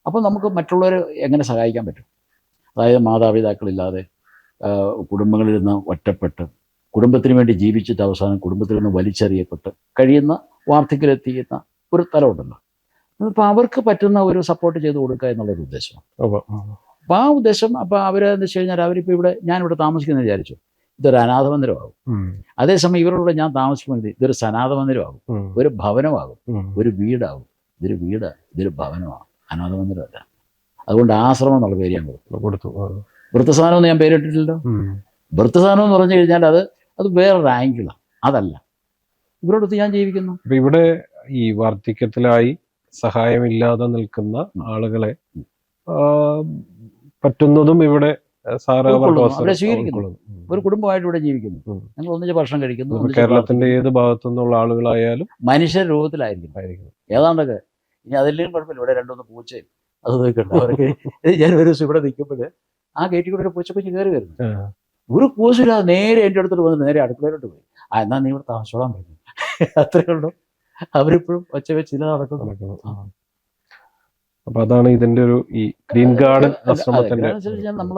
അപ്പോൾ നമുക്ക് മറ്റുള്ളവരെ എങ്ങനെ സഹായിക്കാൻ പറ്റും? അതായത് മാതാപിതാക്കളില്ലാതെ കുടുംബങ്ങളിൽ നിന്ന് ഒറ്റപ്പെട്ട്, കുടുംബത്തിന് വേണ്ടി ജീവിച്ചിട്ട് അവസാനം കുടുംബത്തിൽ നിന്ന് വലിച്ചെറിയപ്പെട്ട് കഴിയുന്ന വാർദ്ധക്യത്തിലെത്തിക്കുന്ന ഒരു തലമുണ്ടല്ലോ. അപ്പോൾ അവർക്ക് പറ്റുന്ന ഒരു സപ്പോർട്ട് ചെയ്ത് കൊടുക്കുക എന്നുള്ളൊരു ഉദ്ദേശമാണ്. അപ്പോൾ ആ ഉദ്ദേശം, അപ്പോൾ അവരെന്ന് വെച്ച് കഴിഞ്ഞാൽ അവരിപ്പോൾ ഞാനിവിടെ താമസിക്കുന്നത് വിചാരിച്ചു, ഇതൊരു അനാഥ മന്ദിരമാകും. അതേസമയം ഇവരുടെ ഞാൻ താമസിക്കുന്നത് ഇതൊരു സനാഥ മന്ദിരമാകും, ഒരു ഭവനമാകും, ഒരു വീടാകും. ഇതൊരു ഭവനമാണ്, അനാഥ മന്ദിരമല്ല. അതുകൊണ്ട് ആശ്രമം എന്നുള്ള പേര് ഞാൻ കൊടുത്തു. വൃത്തസാനം എന്ന് ഞാൻ പേരിട്ടിട്ടില്ലല്ലോ. വൃത്തസാനം എന്ന് പറഞ്ഞു കഴിഞ്ഞാൽ അത് വേറൊരു ആംഗിളാണ്, അതല്ല. ഇവരോടൊത്ത് ഞാൻ ജീവിക്കുന്നു. ഇവിടെ ഈ വാർദ്ധക്യത്തിലായി സഹായമില്ലാതെ നിൽക്കുന്ന ആളുകളെ പറ്റുന്നതും ഇവിടെ അവരെ സ്വീകരിക്കുന്നു. ഒരു കുടുംബമായിട്ട് ഇവിടെ ജീവിക്കുന്നു. ഞങ്ങൾ ഒന്നിച്ച് ഭക്ഷണം കഴിക്കുന്നു. കേരളത്തിന്റെ ഏത് ഭാഗത്തു നിന്നുള്ള ആളുകളായാലും മനുഷ്യ രൂപത്തിലായിരിക്കും ഏതാണ്ടൊക്കെ. ഇനി അതിലും കുഴപ്പമില്ല. ഇവിടെ 2-3 പൂച്ചയും അത് നോക്കണ്ട. അവർക്ക് ഞാൻ ഒരു ദിവസം ഇവിടെ നിൽക്കുമ്പോൾ ആ ഗേറ്റിൽ കൂടെ ഒരു പൂച്ചക്കുഞ്ഞ് കയറി വരുന്നു. ഒരു കൂസില്ലാതെ നേരെ എൻ്റെ അടുത്തോട്ട് വന്നിട്ട് നേരെ അടുക്കളയിലോട്ട് പോയി. എന്നാ നീ ഇവിടെ താമസിച്ചോളാൻ പറഞ്ഞു. അത്രേ ഉള്ളൂ. അവരിപ്പോഴും ഒച്ച വെച്ച് ഇല്ല നടക്കുന്നു. അപ്പൊ അതാണ് ഇതിന്റെ ഒരു ഈ ഗ്രീൻ ഗാർഡൻ ആശ്രമത്തിന്റെ നമ്മൾ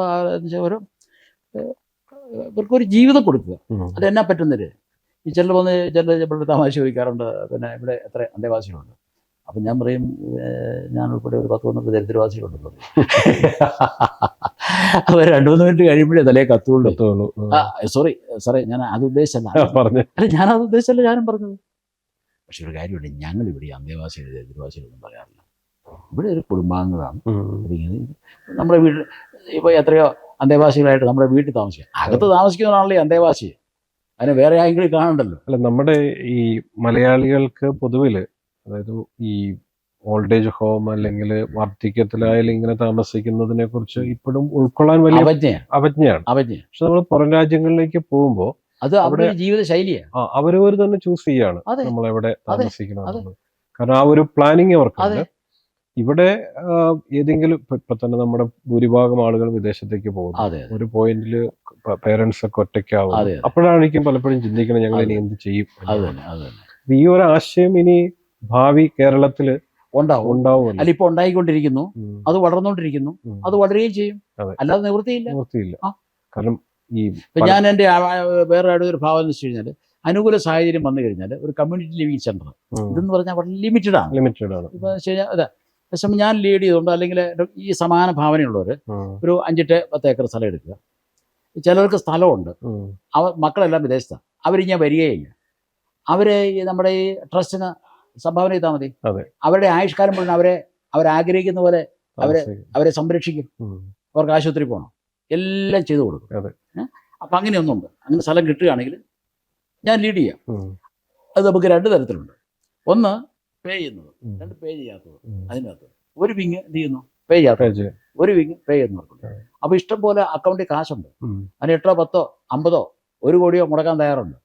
ഇവർക്കൊരു ജീവിതം കൊടുക്കുക. അതെന്നാ പറ്റുന്നില്ല. ഈ ചില തമാശ ചോദിക്കാറുണ്ട്, പിന്നെ ഇവിടെ എത്ര അന്തേവാസികളുണ്ട്? അപ്പം ഞാൻ പറയും, ഞാൻ ഉൾപ്പെടെ ഒരു 10-12 ദരിദ്രവാസികളുണ്ടല്ലോ. അവർ 2-3 മിനിറ്റ് കഴിയുമ്പോഴേ തലേ കത്തുള്ളൂ. സോറി സാറേ, ഞാൻ അത് ഉദ്ദേശിച്ചല്ല. അല്ല, ഞാനത് ഉദ്ദേശിച്ചല്ല ഞാനും പറഞ്ഞത്. പക്ഷെ ഒരു കാര്യമുണ്ട്, ഞങ്ങളിവിടെ അന്തേവാസികൾ ദരിദ്രവാസികളൊന്നും പറയാറില്ല. ഇവിടെ ഒരു കുടുംബാംഗങ്ങളാണ്. നമ്മുടെ വീട്ടിൽ ഇപ്പോൾ എത്രയോ അന്തേവാസികളായിട്ട് നമ്മുടെ വീട്ടിൽ താമസിക്കുക, അകത്ത് താമസിക്കുന്നതാണല്ലോ ഈ അന്തേവാസി. അതിന് വേറെ ആരെങ്കിലും കാണണ്ടല്ലോ. അല്ല, നമ്മുടെ ഈ മലയാളികൾക്ക് പൊതുവില്, അതായത് ഈ ഓൾഡ് ഏജ് ഹോം അല്ലെങ്കിൽ വാർദ്ധക്യത്തിലായാലും ഇങ്ങനെ താമസിക്കുന്നതിനെ കുറിച്ച് ഇപ്പോഴും ഉൾക്കൊള്ളാൻ വലിയ അവജ്ഞയാണ്. പക്ഷെ നമ്മൾ പുറം രാജ്യങ്ങളിലേക്ക് പോകുമ്പോൾ അത് അവരുടെ ജീവിത ശൈലിയാണ്. അവരവർ തന്നെ ചൂസ് ചെയ്യാണ് നമ്മളെവിടെ താമസിക്കണം. കാരണം ആ ഒരു പ്ലാനിങ് അവർക്കുണ്ട്. ഇവിടെ ഏതെങ്കിലും ഇപ്പൊ തന്നെ നമ്മുടെ ഭൂരിഭാഗം ആളുകൾ വിദേശത്തേക്ക് പോകുന്നു. ഒരു പോയിന്റിൽ പേരൻസ് ഒക്കെ ഒറ്റയ്ക്കാവും. അപ്പോഴായിരിക്കും പലപ്പോഴും ചിന്തിക്കണം, ഞങ്ങൾ ഇനി എന്ത് ചെയ്യും. ഈ ഒരു ആശയം ഇനി ഭാവി കേരളത്തില് ഉണ്ടാവുമല്ലോ. അല്ല ഇപ്പൊ ഉണ്ടായിക്കൊണ്ടിരിക്കുന്നു, അത് വളർന്നുകൊണ്ടിരിക്കുന്നു, അത് വളരുകയും ചെയ്യും. അതെ. അല്ലാതെ നിവൃത്തിയില്ല. കാരണം ഈ ഇപ്പൊ ഞാൻ എൻ്റെ വേറെ ഒരു ഭാവം എന്ന് വെച്ച് കഴിഞ്ഞാൽ, അനുകൂല സാഹചര്യം വന്നു കഴിഞ്ഞാൽ ഒരു കമ്മ്യൂണിറ്റി ലിവിങ് സെന്റർ ഇതെന്ന് പറഞ്ഞാൽ വളരെ ലിമിറ്റഡ് ആണ്. ഇപ്പൊ വെച്ച് കഴിഞ്ഞാൽ അതെ, പക്ഷേ ഞാൻ ലീഡ് ചെയ്തുകൊണ്ട് അല്ലെങ്കിൽ ഈ സമാന ഭാവനയുള്ളവർ ഒരു 5-10 ഏക്കർ സ്ഥലം എടുക്കുക. ചിലർക്ക് സ്ഥലമുണ്ട്, മക്കളെല്ലാം വിദേശത്താണ്, അവരിങ്ങനെ വരികയില്ല. അവരെ നമ്മുടെ ഈ ട്രസ്റ്റിന് സംഭാവന ചെയ്താൽ മതി. അവരുടെ ആയുഷ്കാലം മുഴുവൻ അവരാഗ്രഹിക്കുന്ന പോലെ അവരെ സംരക്ഷിക്കും. അവർക്ക് ആശുപത്രി പോകണം, എല്ലാം ചെയ്തു കൊടുക്കും. അപ്പം അങ്ങനെയൊന്നുണ്ട്. അങ്ങനെ സ്ഥലം കിട്ടുകയാണെങ്കിൽ ഞാൻ ലീഡ് ചെയ്യാം. അത് നമുക്ക് 2 തരത്തിലുണ്ട്. ഒന്ന് പേ ചെയ്യുന്നത്, 2 പേ ചെയ്യാത്തത്. അതിനകത്ത് ഒരു വിങ് എന്ത് ചെയ്യുന്നു, പേ ചെയ്യാത്ത, ഒരു വിങ് പേ ചെയ്യുന്നവർക്കുണ്ട്. അപ്പോൾ ഇഷ്ടം പോലെ അക്കൗണ്ടിൽ കാശുണ്ട്. അതിന് 8, 10, 50, 1 കോടിയോ മുടക്കാൻ തയ്യാറുണ്ട്.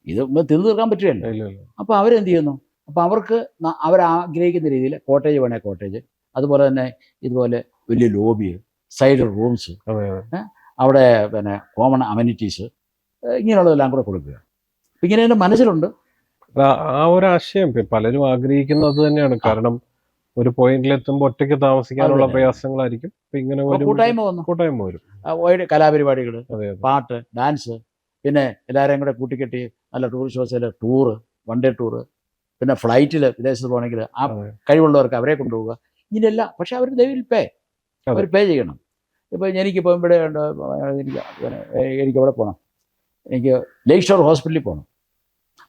ഇത് തിന്നു തീർക്കാൻ പറ്റുകയല്ലോ. അപ്പോൾ അവരെന്ത് ചെയ്യുന്നു, അപ്പോൾ അവർക്ക് അവരാഗ്രഹിക്കുന്ന രീതിയിൽ കോട്ടേജ് വേണേൽ കോട്ടേജ്, അതുപോലെ തന്നെ ഇതുപോലെ വലിയ ലോബി, സൈഡ് റൂംസ്, അവിടെ പിന്നെ കോമൺ അമ്യൂണിറ്റീസ്, ഇങ്ങനെയുള്ളതെല്ലാം കൂടെ കൊടുക്കുക. ഇങ്ങനെ എൻ്റെ മനസ്സിലുണ്ട്. ആ ഒരു ആശയം പലരും ആഗ്രഹിക്കുന്നത് തന്നെയാണ്. കാരണം ഒരു പോയിന്റിലെത്തുമ്പോൾ ഒറ്റയ്ക്ക് താമസിക്കാനുള്ള പ്രയാസങ്ങളായിരിക്കും. ഇങ്ങനെ കൂട്ടായ്മ വരും, കലാപരിപാടികൾ, പാട്ട്, ഡാൻസ്, പിന്നെ എല്ലാവരെയും കൂടെ കൂട്ടിക്കെട്ടി നല്ല ടൂറിസ്റ്റ് ബസ്സിൽ ടൂറ്, 1 ഡേ ടൂറ്, പിന്നെ ഫ്ലൈറ്റിൽ വിദേശത്ത് പോകണമെങ്കിൽ ആ കഴിവുള്ളവർക്ക് അവരെ കൊണ്ടുപോവുക. ഇങ്ങനെയല്ല. പക്ഷെ അവർ അവർ പേ ചെയ്യണം. ഇപ്പോൾ എനിക്കിപ്പോൾ ഇവിടെ എനിക്ക് അവിടെ പോകണം, എനിക്ക് ലേക്ക് ഷോർ ഹോസ്പിറ്റലിൽ പോകണം,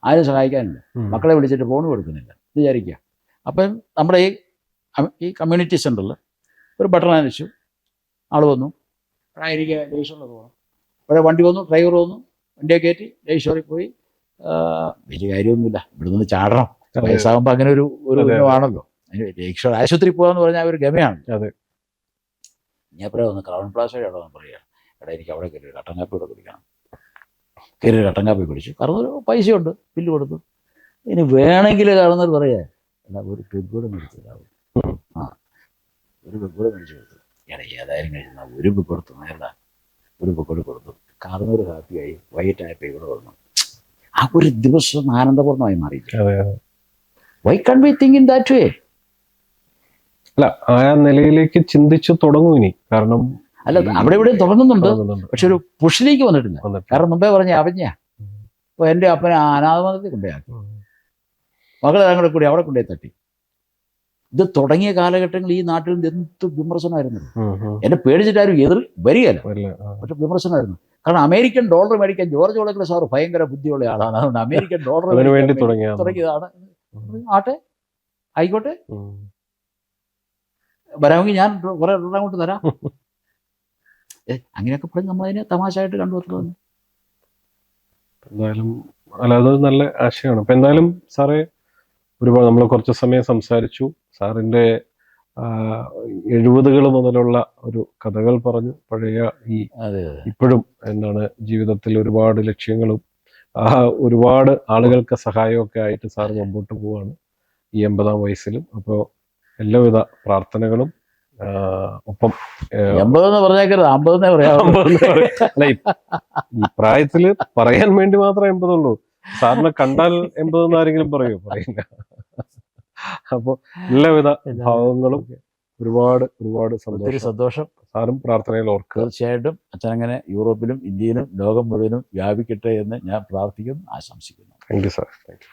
ആരും സഹായിക്കാനില്ല, മക്കളെ വിളിച്ചിട്ട് ഫോൺ കൊടുക്കുന്നില്ല വിചാരിക്കുക. അപ്പം നമ്മുടെ ഈ കമ്മ്യൂണിറ്റി സെൻ്ററിൽ ഒരു ബട്ടൺ അനച്ചു, ആൾ വന്നു, എനിക്ക് ലേക്ക് ഷോറിൽ പോകണം, ഇവിടെ വണ്ടി വന്നു, ഡ്രൈവർ വന്നു, വണ്ടിയെ കയറ്റി ലേക്ക് ഷോറിൽ പോയി. വലിയ കാര്യമൊന്നുമില്ല, ഇവിടെ നിന്ന് ചാടണം, വയസ്സാകുമ്പോൾ അങ്ങനെ ഒരു ആണല്ലോ. ലേക്ക് ഷോർ ആശുപത്രി പോകാന്ന് പറഞ്ഞാൽ ഒരു ഗമയാണ്. ഞാൻ പറയാം, ഒന്ന് ക്രൗൺ പ്ലാസയുടെ അവിടെ ഒന്ന് പറയുക, എടാ എനിക്ക് അവിടെ കയറി കട്ടൻ കാപ്പി ഇവിടെ കുടിക്കണം. കയറി കട്ടൻ കാപ്പി കുടിച്ചു, കാരണം ഒരു പൈസയുണ്ട്, ബില്ല് കൊടുത്തു. ഇനി വേണമെങ്കിൽ കാണുന്നവർ പറയാ, എടാ ഒരു പെഗ്ഗൂടെ മേടിച്ചു തരാവും. ഒരു പെഗ്ഗൂടെ മേടിച്ചു കൊടുത്തു. എടാ ഏതായാലും കഴിക്കുന്ന ഒരു പെഗ് കൊടുത്തു, നേരടാ ഒരു പെഗ്ഗൂടെ കൊടുത്തു. കാർന്നൊരു ഹാപ്പിയായി, വൈകിട്ടായപ്പോൾ ഇവിടെ വന്നു. ആ ഒരു ദിവസം ആനന്ദപൂർണ്ണമായി മാറി. Why can we think in that way? അല്ല, ആ നിലയിലേക്ക് ചിന്തിച്ചു തുടങ്ങും ഇനി. കാരണം അല്ല, അവിടെ ഇവിടെ തുടങ്ങുന്നുണ്ട്, പക്ഷെ ഒരു പുഷിലേക്ക് വന്നിട്ടില്ല. കാരണം മുമ്പേ പറഞ്ഞ അവജ്ഞ. ഇപ്പോൾ എൻ്റെ അപ്പനെ അനാഥമതത്തിൽ കൊണ്ടുപോയാക്കി, മകളെ ഞങ്ങളുടെ കൂടി അവിടെ കൊണ്ടുപോയി തട്ടി. ഇത് തുടങ്ങിയ കാലഘട്ടങ്ങളിൽ ഈ നാട്ടിൽ എന്ത് വിമർശനമായിരുന്നു. എന്നെ പേടിച്ചിട്ടാരും വരികയല്ല, പക്ഷെ വിമർശനമായിരുന്നു. കാരണം അമേരിക്കൻ ഡോളർ മേടിക്കാൻ ജോർജ് ഓളക്കൽ സാർ ഭയങ്കര ബുദ്ധിയുള്ള ആളാണ്. അതുകൊണ്ട് അമേരിക്കൻ ഡോളർ തുടങ്ങിയതാണ്. ആട്ടെ, ആയിക്കോട്ടെ, വരാമെങ്കിൽ ഞാൻ കുറെ ഡോളർ അങ്ങോട്ട് തരാം. അങ്ങനെയൊക്കെ പറഞ്ഞ് നമ്മളതിനെ തമാശയായിട്ട് കണ്ടുവരുന്നത്. എന്തായാലും അല്ല, അത് നല്ല ആശയമാണ്. ഇപ്പം എന്തായാലും സാറേ, ഒരുപാട് നമ്മൾ കുറച്ച് സമയം സംസാരിച്ചു. സാറിൻ്റെ 70കൾ മുതലുള്ള ഒരു കഥകൾ പറഞ്ഞു. പഴയ ഈ ഇപ്പോഴും എന്താണ് ജീവിതത്തിൽ ഒരുപാട് ലക്ഷ്യങ്ങളും ഒരുപാട് ആളുകൾക്ക് സഹായമൊക്കെ ആയിട്ട് സാറ് മുമ്പോട്ട് പോവാണ് ഈ 80ാം വയസ്സിലും. അപ്പോൾ എല്ലാവിധ പ്രാർത്ഥനകളും. ഒപ്പം 80 പറഞ്ഞേക്കരുത്, 50 പറയാം. അല്ല, ഈ പ്രായത്തില് പറയാൻ വേണ്ടി മാത്രമേ 80 ഉള്ളൂ. സാറിനെ കണ്ടാൽ 80 ആരെങ്കിലും പറയില്ല. അപ്പൊ എല്ലാവിധ ഭാവങ്ങളും. ഒരുപാട് സന്തോഷം. സാറും പ്രാർത്ഥനയിൽ ഓർക്കുക. തീർച്ചയായിട്ടും അച്ഛനങ്ങനെ യൂറോപ്പിലും ഇന്ത്യയിലും ലോകം മുഴുവനും വ്യാപിക്കട്ടെ എന്ന് ഞാൻ പ്രാർത്ഥിക്കുന്നു, ആശംസിക്കുന്നു. Thank you sir. Thank you.